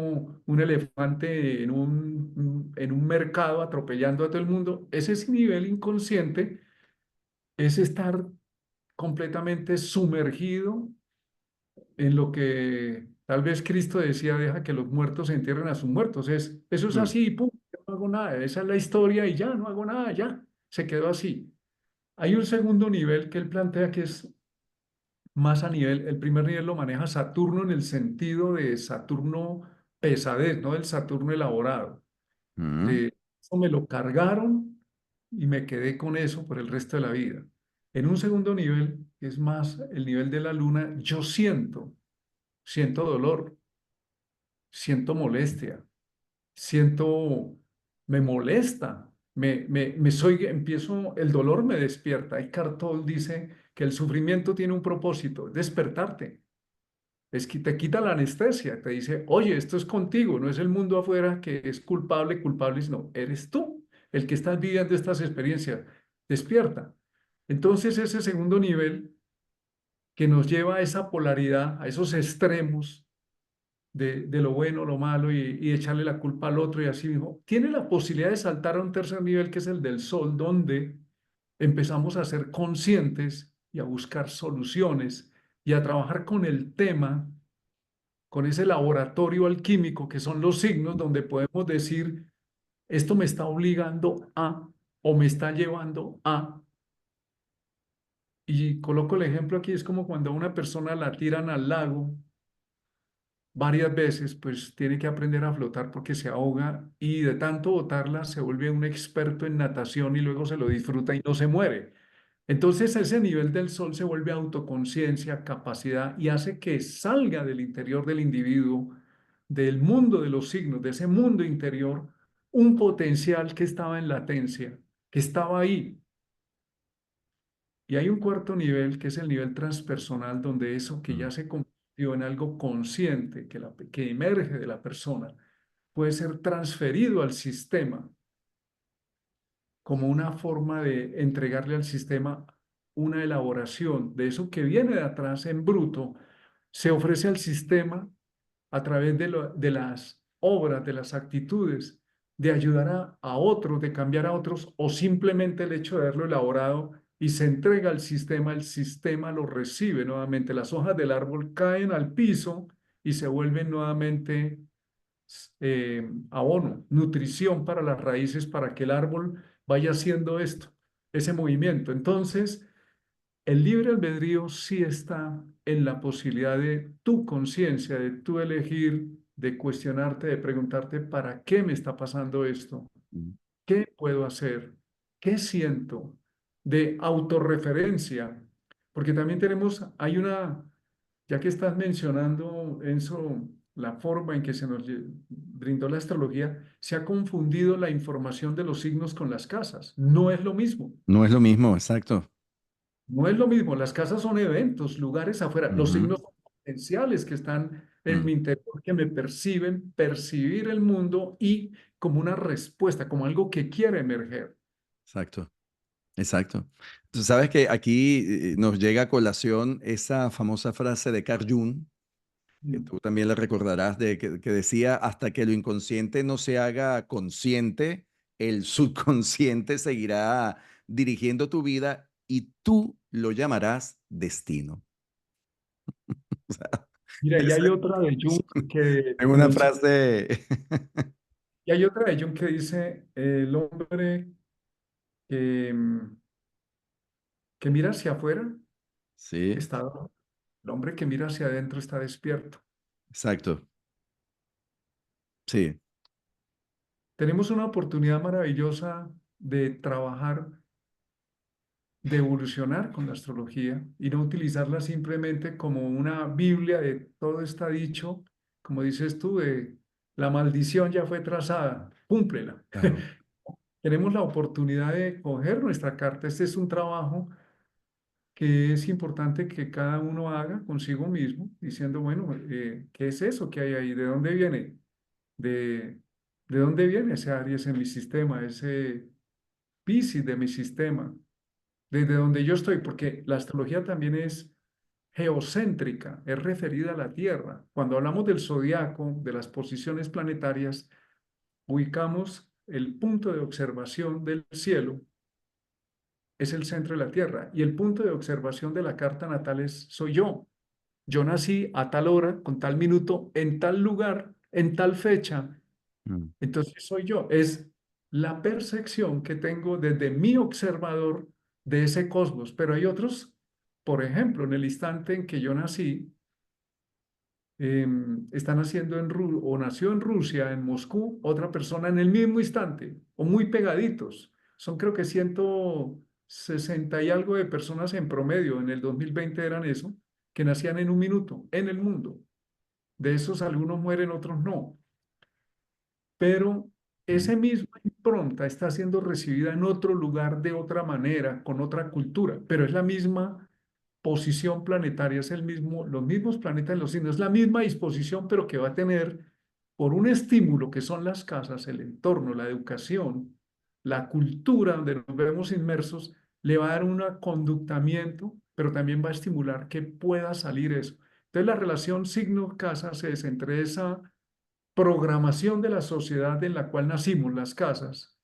un elefante en un mercado atropellando a todo el mundo. Ese es nivel inconsciente, es estar completamente sumergido en lo que tal vez Cristo decía, deja que los muertos se entierren a sus muertos. Eso es Mm. así, pum, yo no hago nada, esa es la historia y ya, no hago nada, ya, se quedó así. Hay un segundo nivel que él plantea que es más a nivel, el primer nivel lo maneja Saturno en el sentido de Saturno pesadez, no del Saturno elaborado. Mm, De eso me lo cargaron y me quedé con eso por el resto de la vida. En un segundo nivel, que es más el nivel de la luna, yo siento dolor, siento molestia, me molesta, empiezo, el dolor me despierta. Eckhart Tolle dice que el sufrimiento tiene un propósito, despertarte. Es que te quita la anestesia, te dice, oye, esto es contigo, no es el mundo afuera que es culpable, sino eres tú el que estás viviendo estas experiencias. Despierta. Entonces, ese segundo nivel que nos lleva a esa polaridad, a esos extremos de lo bueno, lo malo y echarle la culpa al otro y así mismo, tiene la posibilidad de saltar a un tercer nivel que es el del sol, donde empezamos a ser conscientes y a buscar soluciones y a trabajar con el tema, con ese laboratorio alquímico que son los signos, donde podemos decir, esto me está obligando a o me está llevando a. Y coloco el ejemplo aquí, es como cuando a una persona la tiran al lago varias veces, pues tiene que aprender a flotar porque se ahoga y de tanto botarla se vuelve un experto en natación y luego se lo disfruta y no se muere. Entonces ese nivel del sol se vuelve autoconciencia, capacidad y hace que salga del interior del individuo, del mundo de los signos, de ese mundo interior, un potencial que estaba en latencia, que estaba ahí. Y hay un cuarto nivel que es el nivel transpersonal, donde eso que mm, ya se convirtió en algo consciente, que emerge de la persona, puede ser transferido al sistema como una forma de entregarle al sistema una elaboración de eso que viene de atrás en bruto, se ofrece al sistema a través de las obras, de las actitudes, de ayudar a otros, de cambiar a otros, o simplemente el hecho de haberlo elaborado y se entrega al sistema, el sistema lo recibe nuevamente. Las hojas del árbol caen al piso y se vuelven nuevamente abono, nutrición para las raíces, para que el árbol vaya haciendo esto, ese movimiento. Entonces, el libre albedrío sí está en la posibilidad de tu conciencia, de tu elegir, de cuestionarte, de preguntarte, ¿para qué me está pasando esto? mm. ¿Qué puedo hacer? ¿Qué siento? De autorreferencia, porque también hay una, ya que estás mencionando, Enzo, la forma en que se nos brindó la astrología, se ha confundido la información de los signos con las casas. No es lo mismo. No es lo mismo, exacto. No es lo mismo. Las casas son eventos, lugares afuera. Los Ujú, signos son potenciales que están en mm, mi interior, que me perciben, percibir el mundo y como una respuesta, como algo que quiere emerger. exacto, exacto. Tú sabes que aquí nos llega a colación esa famosa frase de Carl Jung, que Mm. tú también la recordarás, que decía, hasta que lo inconsciente no se haga consciente, el subconsciente seguirá dirigiendo tu vida y tú lo llamarás destino. O sea, Mira, y esa hay otra de es Jung que es una menciona, frase, y hay otra de Jung que dice, el hombre que, que mira hacia afuera sí, está dormido. El hombre que mira hacia adentro está despierto. exacto, sí. Tenemos una oportunidad maravillosa de trabajar, de evolucionar con la astrología y no utilizarla simplemente como una Biblia de todo está dicho, como dices tú, de la maldición ya fue trazada, cúmplela. Claro. Tenemos la oportunidad de coger nuestra carta. Este es un trabajo que es importante que cada uno haga consigo mismo, diciendo, bueno, ¿qué es eso que hay ahí? ¿De dónde viene? ¿De, de dónde viene ese Aries en mi sistema, ese Piscis de mi sistema? Desde donde yo estoy, porque la astrología también es geocéntrica, es referida a la Tierra. Cuando hablamos del zodiaco, de las posiciones planetarias, ubicamos el punto de observación del cielo, es el centro de la Tierra, y el punto de observación de la carta natal soy yo. Yo nací a tal hora, con tal minuto, en tal lugar, en tal fecha, Mm, entonces soy yo. Es la percepción que tengo desde mi observador de ese cosmos. Pero hay otros, por ejemplo, en el instante en que yo nací, está naciendo o nació en Rusia, en Moscú, otra persona en el mismo instante, o muy pegaditos. Son creo que 160 y algo de personas en promedio, en el 2020 eran eso, que nacían en un minuto en el mundo. De esos algunos mueren, otros no. Pero Mm. esa misma impronta está siendo recibida en otro lugar de otra manera, con otra cultura, pero es la misma posición planetaria, es el mismo, los mismos planetas en los signos, es la misma disposición, pero que va a tener por un estímulo que son las casas, el entorno, la educación, la cultura donde nos vemos inmersos, le va a dar un conductamiento, pero también va a estimular que pueda salir eso. Entonces la relación signo-casa se es entre esa programación de la sociedad en la cual nacimos, las casas,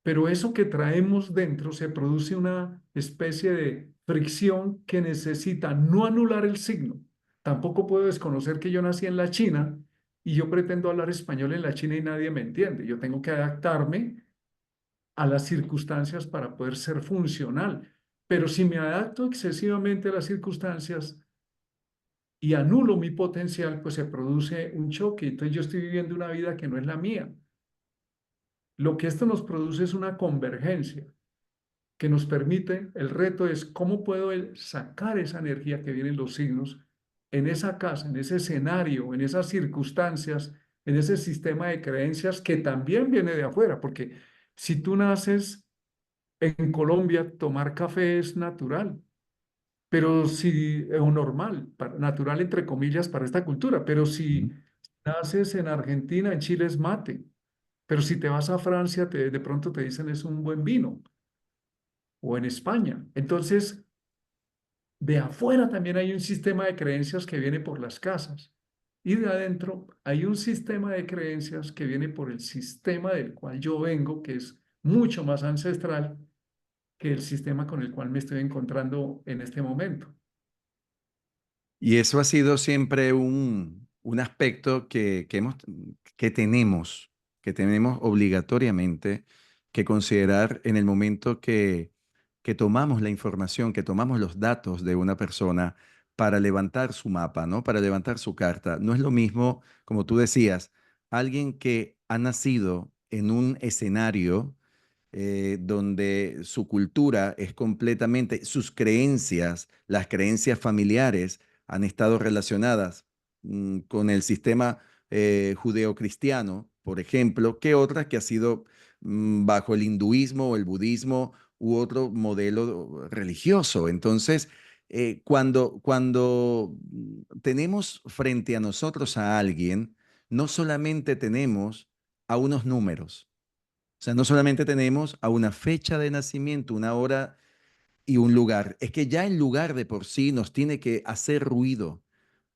pero eso que traemos dentro se produce una especie de fricción que necesita no anular el signo. Tampoco puedo desconocer que yo nací en la China y yo pretendo hablar español en la China y nadie me entiende. Yo tengo que adaptarme a las circunstancias para poder ser funcional. Pero si me adapto excesivamente a las circunstancias y anulo mi potencial, pues se produce un choque. Entonces yo estoy viviendo una vida que no es la mía. Lo que esto nos produce es una convergencia que nos permite, el reto es cómo puedo sacar esa energía que viene en los signos en esa casa, en ese escenario, en esas circunstancias, en ese sistema de creencias que también viene de afuera, porque si tú naces en Colombia, tomar café es natural, pero si, o normal, natural entre comillas para esta cultura, pero si Mm. naces en Argentina, en Chile es mate, pero si te vas a Francia, de pronto te dicen es un buen vino, o en España. Entonces, de afuera también hay un sistema de creencias que viene por las casas. Y de adentro hay un sistema de creencias que viene por el sistema del cual yo vengo, que es mucho más ancestral que el sistema con el cual me estoy encontrando en este momento. Y eso ha sido siempre un aspecto que tenemos obligatoriamente que considerar en el momento que tomamos la información, que tomamos los datos de una persona para levantar su mapa, ¿no? Para levantar su carta. No es lo mismo, como tú decías, alguien que ha nacido en un escenario donde su cultura es completamente, sus creencias, las creencias familiares han estado relacionadas con el sistema judeocristiano, por ejemplo, que otras que ha sido bajo el hinduismo o el budismo u otro modelo religioso. Entonces, cuando tenemos frente a nosotros a alguien, no solamente tenemos a unos números, o sea, no solamente tenemos a una fecha de nacimiento, una hora y un lugar, es que ya el lugar de por sí nos tiene que hacer ruido. O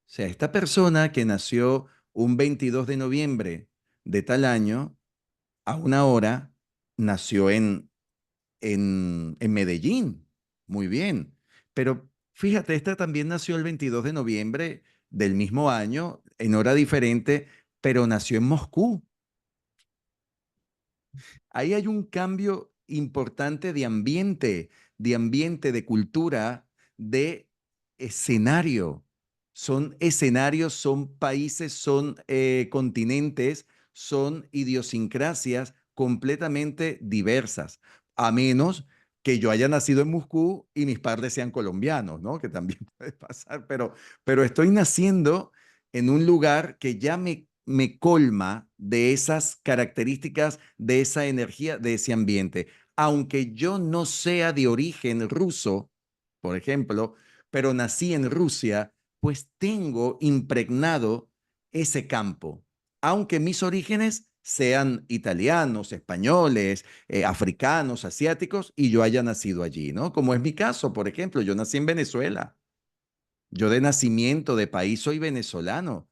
sea, esta persona que nació un 22 de noviembre de tal año, a una hora, nació en Medellín. Muy bien. Pero fíjate, esta también nació el 22 de noviembre del mismo año, en hora diferente, pero nació en Moscú. Ahí hay un cambio importante de ambiente, de cultura, de escenario. Son escenarios, son países, son continentes, son idiosincrasias completamente diversas, a menos que yo haya nacido en Moscú y mis padres sean colombianos, ¿no? Que también puede pasar, pero estoy naciendo en un lugar que ya me colma de esas características, de esa energía, de ese ambiente. Aunque yo no sea de origen ruso, por ejemplo, pero nací en Rusia, pues tengo impregnado ese campo. Aunque mis orígenes sean italianos, españoles, africanos, asiáticos, y yo haya nacido allí, ¿no? Como es mi caso, por ejemplo, yo nací en Venezuela. Yo de nacimiento, de país, soy venezolano,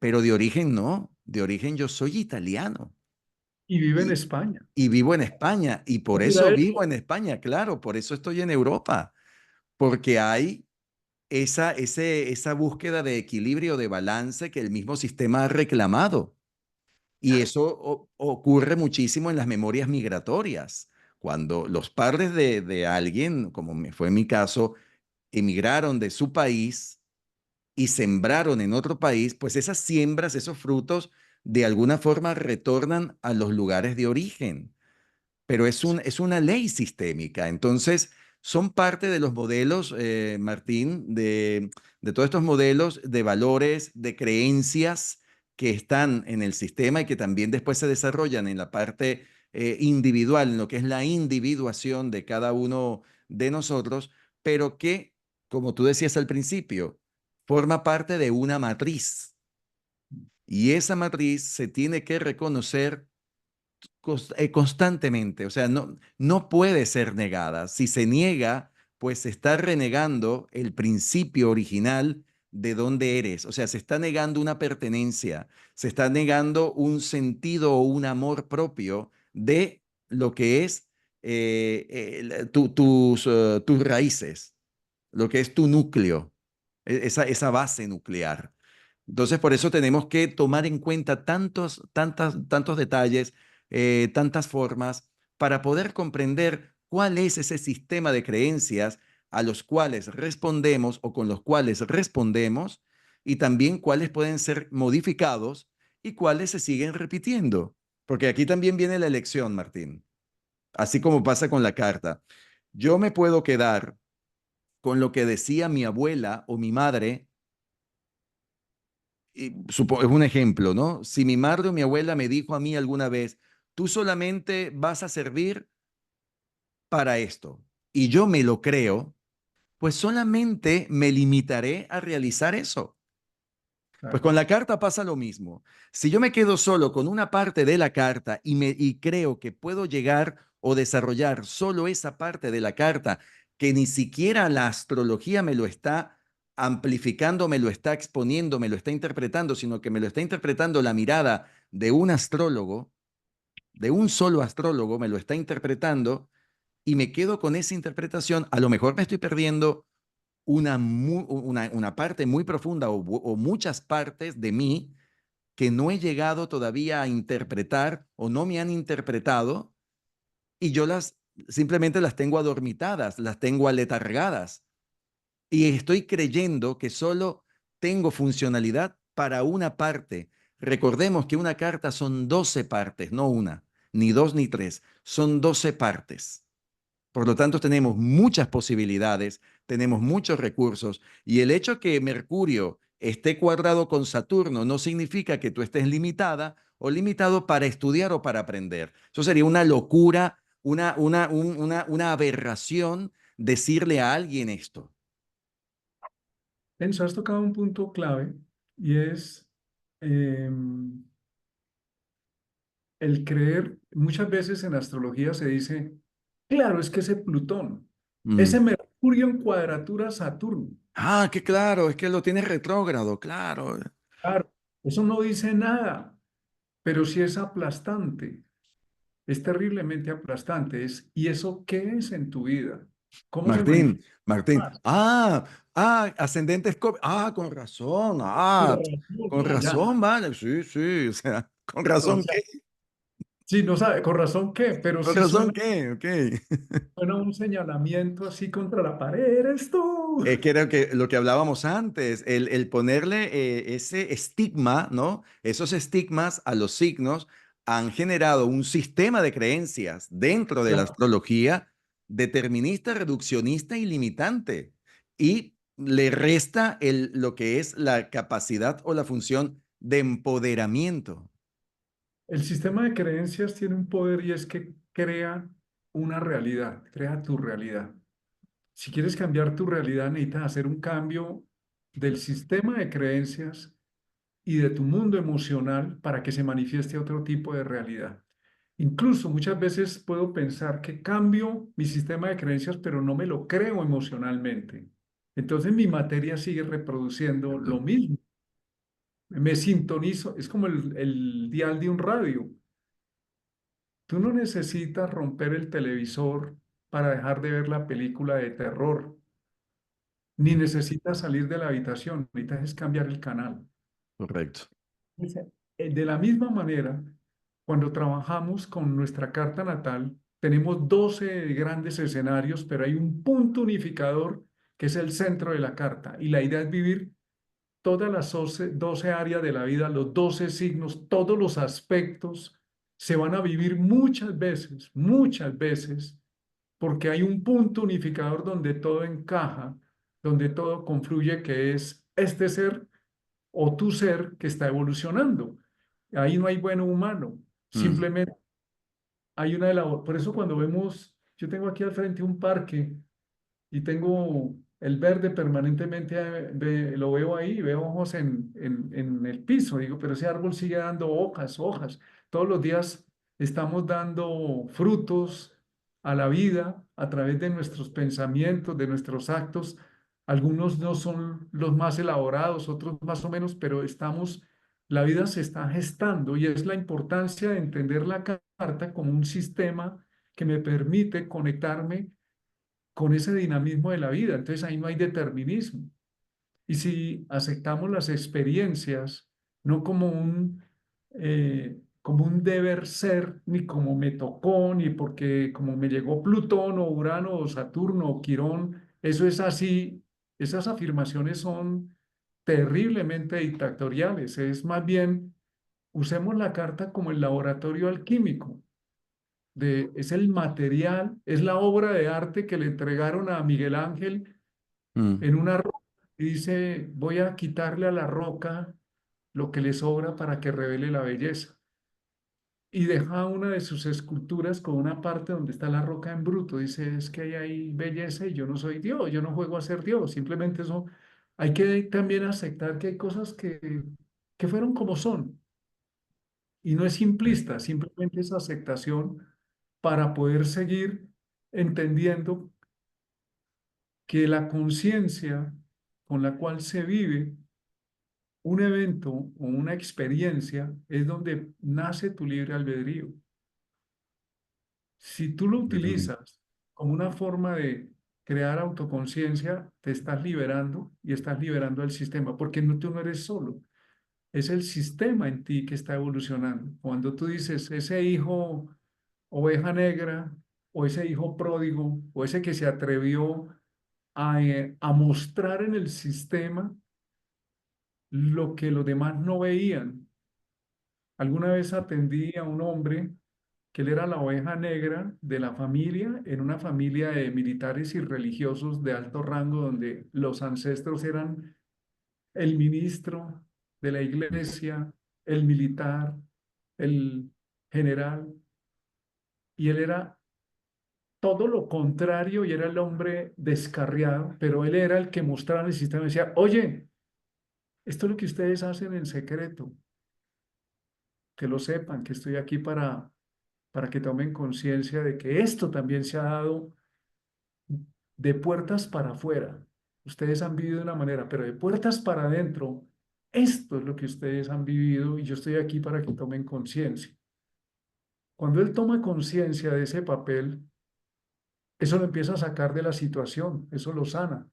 pero de origen no, de origen yo soy italiano Y vive en y, España. y vivo en España y por Mira eso eso. vivo en España, claro, por eso estoy en Europa, porque hay esa búsqueda de equilibrio, de balance que el mismo sistema ha reclamado. Y eso ocurre muchísimo en las memorias migratorias, cuando los padres de alguien, como fue mi caso, emigraron de su país y sembraron en otro país, pues esas siembras, esos frutos, de alguna forma retornan a los lugares de origen, pero es una ley sistémica. Entonces, son parte de los modelos, Martín, de todos estos modelos de valores, de creencias que están en el sistema y que también después se desarrollan en la parte individual, en lo que es la individuación de cada uno de nosotros, pero que, como tú decías al principio, forma parte de una matriz. Y esa matriz se tiene que reconocer constantemente, o sea, no puede ser negada. Si se niega, pues se está renegando el principio original de dónde eres. O sea, se está negando una pertenencia, se está negando un sentido o un amor propio de lo que es tus raíces, lo que es tu núcleo, esa base nuclear. Entonces, por eso tenemos que tomar en cuenta tantos detalles, tantas formas, para poder comprender cuál es ese sistema de creencias a los cuales respondemos o con los cuales respondemos, y también cuáles pueden ser modificados y cuáles se siguen repitiendo. Porque aquí también viene la elección, Martín, así como pasa con la carta. Yo me puedo quedar con lo que decía mi abuela o mi madre es un ejemplo, ¿no? Si mi madre o mi abuela me dijo a mí alguna vez, tú solamente vas a servir para esto, y yo me lo creo, pues solamente me limitaré a realizar eso. Pues Claro. con la carta pasa lo mismo. Si yo me quedo solo con una parte de la carta y creo que puedo llegar o desarrollar solo esa parte de la carta, que ni siquiera la astrología me lo está amplificando, me lo está exponiendo, me lo está interpretando, sino que me lo está interpretando la mirada de un astrólogo, de un solo astrólogo, me lo está interpretando, y me quedo con esa interpretación, a lo mejor me estoy perdiendo una parte muy profunda o muchas partes de mí que no he llegado todavía a interpretar o no me han interpretado, y yo simplemente las tengo adormitadas, las tengo aletargadas, y estoy creyendo que solo tengo funcionalidad para una parte. Recordemos que una carta son 12 partes, no una, ni dos ni tres, son 12 partes. Por lo tanto, tenemos muchas posibilidades, tenemos muchos recursos, y el hecho que Mercurio esté cuadrado con Saturno no significa que tú estés limitada o limitado para estudiar o para aprender. Eso sería una locura, una aberración decirle a alguien esto. Enzo, has tocado un punto clave y es el creer. Muchas veces en astrología se dice, claro, es que ese Plutón, ese Mm. Mercurio en cuadratura a Saturno, Ah, que claro, es que lo tienes retrógrado, claro. claro, eso no dice nada, pero sí es aplastante, es terriblemente aplastante. ¿Y eso qué es en tu vida? ¿Cómo se Martín, manifiesta Martín. más? Ascendente Escorpio. Con razón. Con Con razón, ya. razón, vale. Sí, sí. O sea, ¿con O razón sea, qué? sí, no sabe, con razón qué, pero ¿Con sí razón suena, qué? Ok. suena un señalamiento así contra la pared, eres tú. Es que era lo que hablábamos antes, el ponerle ese estigma, ¿no? Esos estigmas a los signos han generado un sistema de creencias dentro de la Claro. astrología determinista, reduccionista y limitante. Y le resta lo que es la capacidad o la función de empoderamiento. El sistema de creencias tiene un poder y es que crea una realidad, crea tu realidad. Si quieres cambiar tu realidad, necesitas hacer un cambio del sistema de creencias y de tu mundo emocional para que se manifieste otro tipo de realidad. Incluso muchas veces puedo pensar que cambio mi sistema de creencias, pero no me lo creo emocionalmente. Entonces mi materia sigue reproduciendo lo Correcto. mismo. Me sintonizo, es como el dial de un radio. Tú no necesitas romper el televisor para dejar de ver la película de terror, ni necesitas salir de la habitación, necesitas es cambiar el canal. Correcto. De la misma manera, cuando trabajamos con nuestra carta natal, tenemos 12 grandes escenarios, pero hay un punto unificador que es el centro de la carta. Y la idea es vivir todas las 12 áreas de la vida, los 12 signos, todos los aspectos se van a vivir muchas veces, porque hay un punto unificador donde todo encaja, donde todo confluye, que es este ser o tu ser que está evolucionando. Ahí no hay bueno o humano, Mm, simplemente hay una labor. Por eso cuando vemos, yo tengo aquí al frente un parque y tengo el verde permanentemente, lo veo ahí, veo ojos en el piso, digo, pero ese árbol sigue dando hojas, hojas. Todos los días estamos dando frutos a la vida a través de nuestros pensamientos, de nuestros actos. Algunos no son los más elaborados, otros más o menos, pero la vida se está gestando y es la importancia de entender la carta como un sistema que me permite conectarme con ese dinamismo de la vida. Entonces ahí no hay determinismo. Y si aceptamos las experiencias no como un deber ser, ni como me tocó, ni porque como me llegó Plutón o Urano o Saturno o Quirón, eso es así, esas afirmaciones son terriblemente dictatoriales. Es más bien, usemos la carta como el laboratorio alquímico es el material, es la obra de arte que le entregaron a Miguel Ángel mm, en una roca. Y dice, voy a quitarle a la roca lo que le sobra para que revele la belleza. Y deja una de sus esculturas con una parte donde está la roca en bruto. Dice, es que hay ahí belleza y yo no soy Dios, yo no juego a ser Dios. Simplemente eso, hay que también aceptar que hay cosas que fueron como son. Y no es simplista, simplemente es aceptación para poder seguir entendiendo que la conciencia con la cual se vive un evento o una experiencia es donde nace tu libre albedrío. Si tú lo completamente. utilizas como una forma de crear autoconciencia, te estás liberando y estás liberando al sistema, porque no, tú no eres solo, es el sistema en ti que está evolucionando. Cuando tú dices, ese hijo oveja negra, o ese hijo pródigo, o ese que se atrevió a mostrar en el sistema lo que los demás no veían. Alguna vez atendí a un hombre que él era la oveja negra de la familia, en una familia de militares y religiosos de alto rango, donde los ancestros eran el ministro de la iglesia, el militar, el general, y él era todo lo contrario y era el hombre descarriado, pero él era el que mostraba en el sistema y decía, oye, esto es lo que ustedes hacen en secreto, que lo sepan, que estoy aquí para que tomen conciencia de que esto también se ha dado de puertas para afuera. Ustedes han vivido de una manera, pero de puertas para adentro, esto es lo que ustedes han vivido y yo estoy aquí para que tomen conciencia. Cuando él toma conciencia de ese papel, eso lo empieza a sacar de la situación, eso lo sana,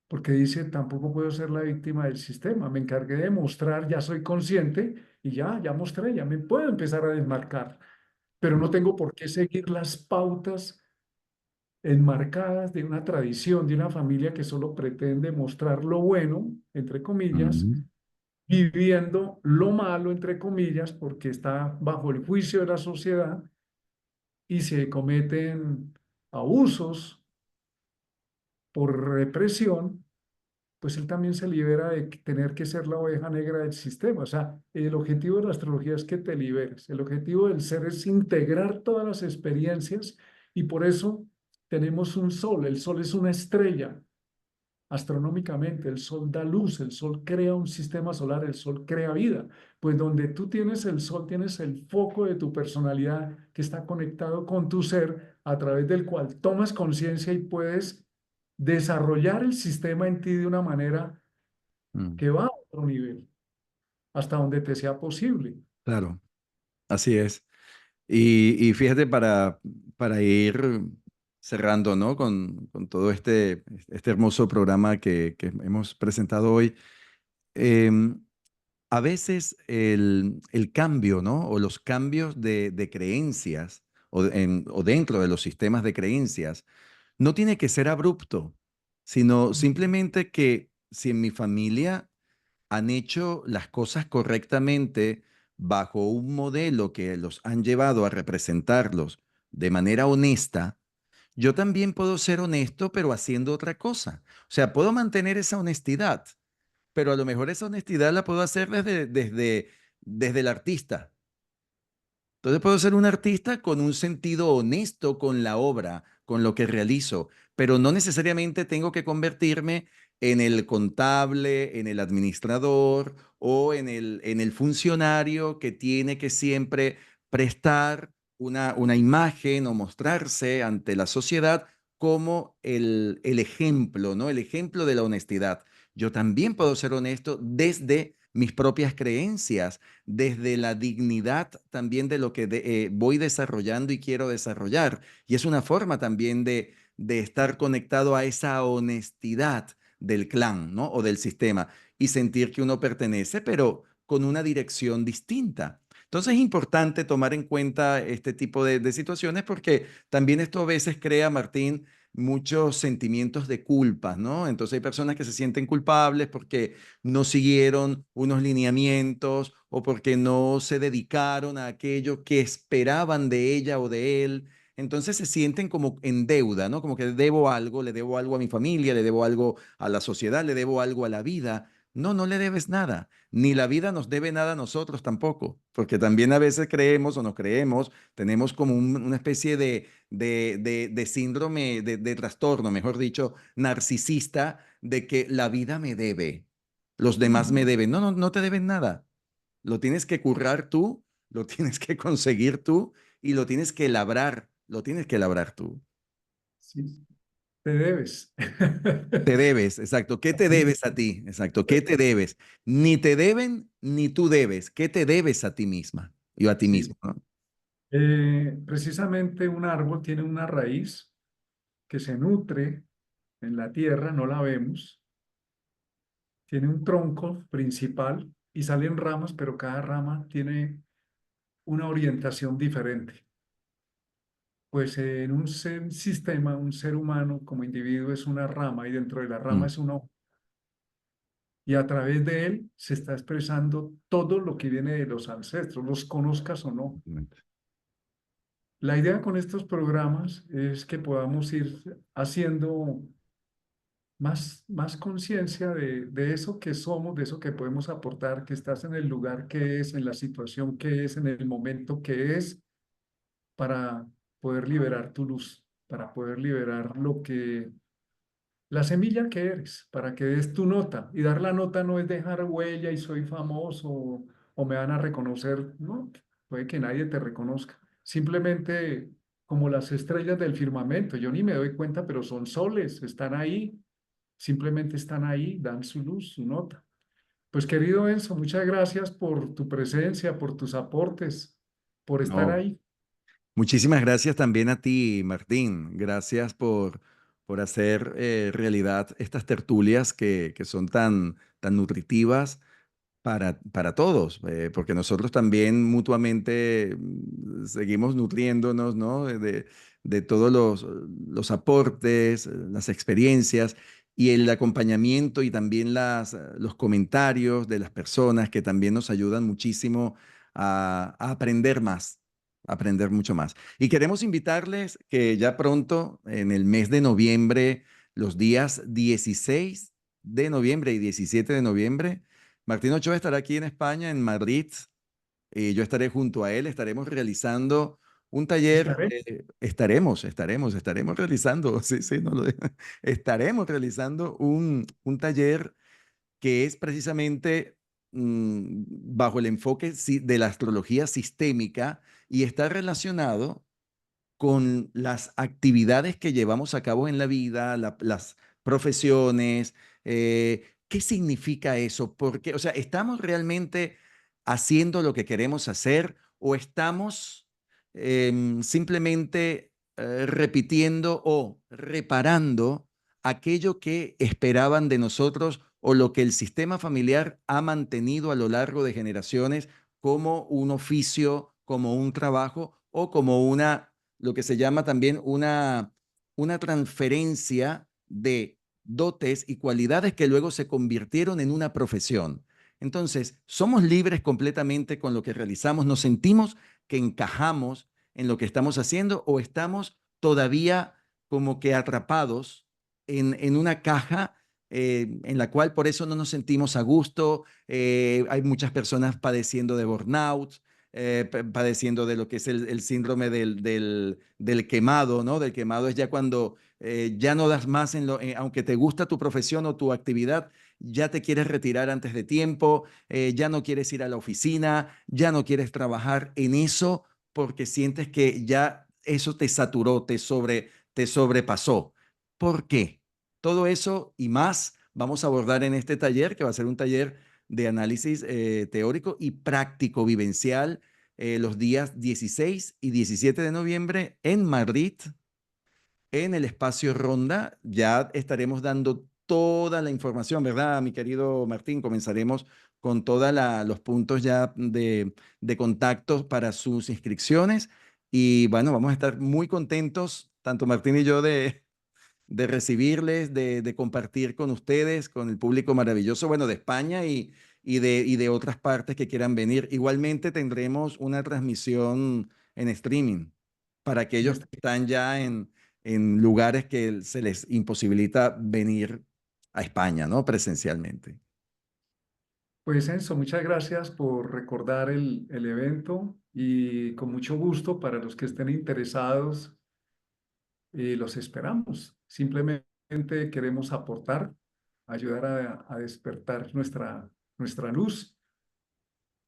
porque dice, tampoco puedo ser la víctima del sistema, me encargué de mostrar, ya soy consciente y ya mostré, ya me puedo empezar a desmarcar, pero no tengo por qué seguir las pautas enmarcadas de una tradición, de una familia que solo pretende mostrar lo bueno, entre comillas, Mm, viviendo lo malo, entre comillas, porque está bajo el juicio de la sociedad y se cometen abusos por represión, pues él también se libera de tener que ser la oveja negra del sistema. O sea, el objetivo de la astrología es que te liberes. El objetivo del ser es integrar todas las experiencias y por eso tenemos un sol. El sol es una estrella. Astronómicamente, el sol da luz, el sol crea un sistema solar, el sol crea vida. Pues donde tú tienes el sol, tienes el foco de tu personalidad que está conectado con tu ser, a través del cual tomas conciencia y puedes desarrollar el sistema en ti de una manera mm, que va a otro nivel, hasta donde te sea posible. claro, así es. Y fíjate, para ir cerrando, ¿no? Con todo este hermoso programa que hemos presentado hoy, em, a veces el cambio, ¿no? O los cambios de creencias o dentro de los sistemas de creencias no tiene que ser abrupto, sino simplemente que si en mi familia han hecho las cosas correctamente bajo un modelo que los han llevado a representarlos de manera honesta, yo también puedo ser honesto, pero haciendo otra cosa. O sea, puedo mantener esa honestidad, pero a lo mejor esa honestidad la puedo hacer desde el artista. Entonces puedo ser un artista con un sentido honesto con la obra, con lo que realizo, pero no necesariamente tengo que convertirme en el contable, en el administrador o en el funcionario que tiene que siempre prestar una imagen o mostrarse ante la sociedad como el ejemplo, ¿no? El ejemplo de la honestidad. Yo también puedo ser honesto desde mis propias creencias, desde la dignidad también de lo que voy desarrollando y quiero desarrollar. Y es una forma también de estar conectado a esa honestidad del clan, ¿no? O del sistema y sentir que uno pertenece, pero con una dirección distinta. Entonces es importante tomar en cuenta este tipo de situaciones porque también esto a veces crea, Martín, muchos sentimientos de culpa, ¿no? Entonces hay personas que se sienten culpables porque no siguieron unos lineamientos o porque no se dedicaron a aquello que esperaban de ella o de él. Entonces se sienten como en deuda, ¿no? Como que debo algo, le debo algo a mi familia, le debo algo a la sociedad, le debo algo a la vida. No, no le debes nada. Ni la vida nos debe nada a nosotros tampoco, porque también a veces creemos o nos creemos, tenemos como una especie de síndrome, de trastorno, mejor dicho, narcisista, de que la vida me debe, los demás me deben. No, no, no te deben nada. Lo tienes que currar tú, lo tienes que conseguir tú y lo tienes que labrar tú. Sí, te debes. Te debes, exacto. ¿Qué te debes a ti? Exacto. ¿Qué te debes? Ni te deben, ni tú debes. ¿Qué te debes a ti misma? Y a ti Sí, mismo, ¿no? precisamente un árbol tiene una raíz que se nutre en la tierra, no la vemos, tiene un tronco principal y salen ramas, pero cada rama tiene una orientación diferente. Pues en un sistema, un ser humano como individuo es una rama y dentro de la rama Mm, es un ojo. Y a través de él se está expresando todo lo que viene de los ancestros, los conozcas o no. exactamente. La idea con estos programas es que podamos ir haciendo más conciencia de eso que somos, de eso que podemos aportar, que estás en el lugar que es, en la situación que es, en el momento que es, para poder liberar tu luz, para poder liberar la semilla que eres, para que des tu nota. Y dar la nota no es dejar huella y soy famoso o me van a reconocer, no, puede que nadie te reconozca. Simplemente como las estrellas del firmamento, yo ni me doy cuenta, pero son soles, están ahí, simplemente están ahí, dan su luz, su nota. Pues querido Enzo, muchas gracias por tu presencia, por tus aportes, por estar No, ahí. muchísimas gracias también a ti, Martín. Gracias por hacer realidad estas tertulias que son tan nutritivas para todos, porque nosotros también mutuamente seguimos nutriéndonos, ¿no? De todos los aportes, las experiencias y el acompañamiento y también los comentarios de las personas que también nos ayudan muchísimo a aprender más, a aprender mucho más. Y queremos invitarles que ya pronto, en el mes de noviembre, los días 16 de noviembre y 17 de noviembre, Martín Ochoa estará aquí en España, en Madrid, y yo estaré junto a él, estaremos realizando un taller, Estaré. estaremos realizando, sí, sí, no lo digo, estaremos realizando un taller que es precisamente bajo el enfoque de la astrología sistémica y está relacionado con las actividades que llevamos a cabo en la vida, las profesiones. ¿Qué significa eso? Porque, o sea, ¿estamos realmente haciendo lo que queremos hacer o estamos simplemente repitiendo o reparando aquello que esperaban de nosotros o lo que el sistema familiar ha mantenido a lo largo de generaciones como un oficio, como un trabajo o como lo que se llama también una transferencia de dotes y cualidades que luego se convirtieron en una profesión. Entonces, somos libres completamente con lo que realizamos, nos sentimos que encajamos en lo que estamos haciendo o estamos todavía como que atrapados en una caja en la cual por eso no nos sentimos a gusto. Hay muchas personas padeciendo de burnout, padeciendo de lo que es el síndrome del quemado, ¿no? Del quemado es ya cuando ya no das más aunque te gusta tu profesión o tu actividad, ya te quieres retirar antes de tiempo, ya no quieres ir a la oficina, ya no quieres trabajar en eso porque sientes que ya eso te saturó, te sobrepasó. ¿Por qué? Todo eso y más vamos a abordar en este taller, que va a ser un taller de análisis teórico y práctico vivencial los días 16 y 17 de noviembre en Madrid, en el espacio Ronda. Ya estaremos dando toda la información, ¿verdad, mi querido Martín? Comenzaremos con todos los puntos ya de contacto para sus inscripciones. Y bueno, vamos a estar muy contentos, tanto Martín y yo, de recibirles, de compartir con ustedes, con el público maravilloso, bueno, de España y de otras partes que quieran venir. Igualmente tendremos una transmisión en streaming para En aquellos que este- están ya en lugares que se les imposibilita venir a España, ¿no? Presencialmente. Pues Enzo, muchas gracias por recordar el evento y con mucho gusto para los que estén interesados, los esperamos. Simplemente queremos aportar, ayudar a despertar nuestra luz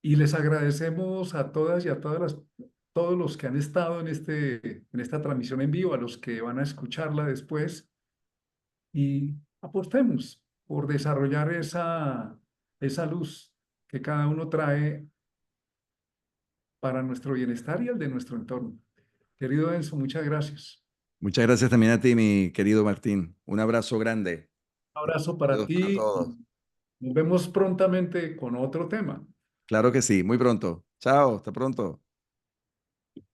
y les agradecemos a todas y a todos los que han estado en esta transmisión en vivo, a los que van a escucharla después y apostemos por desarrollar esa luz que cada uno trae para nuestro bienestar y el de nuestro entorno. Querido Enzo, muchas gracias. Muchas gracias también a ti, mi querido Martín. Un abrazo grande. Un abrazo para Saludos para ti. todos. Nos vemos prontamente con otro tema. Claro que sí, muy pronto. Chao, hasta pronto.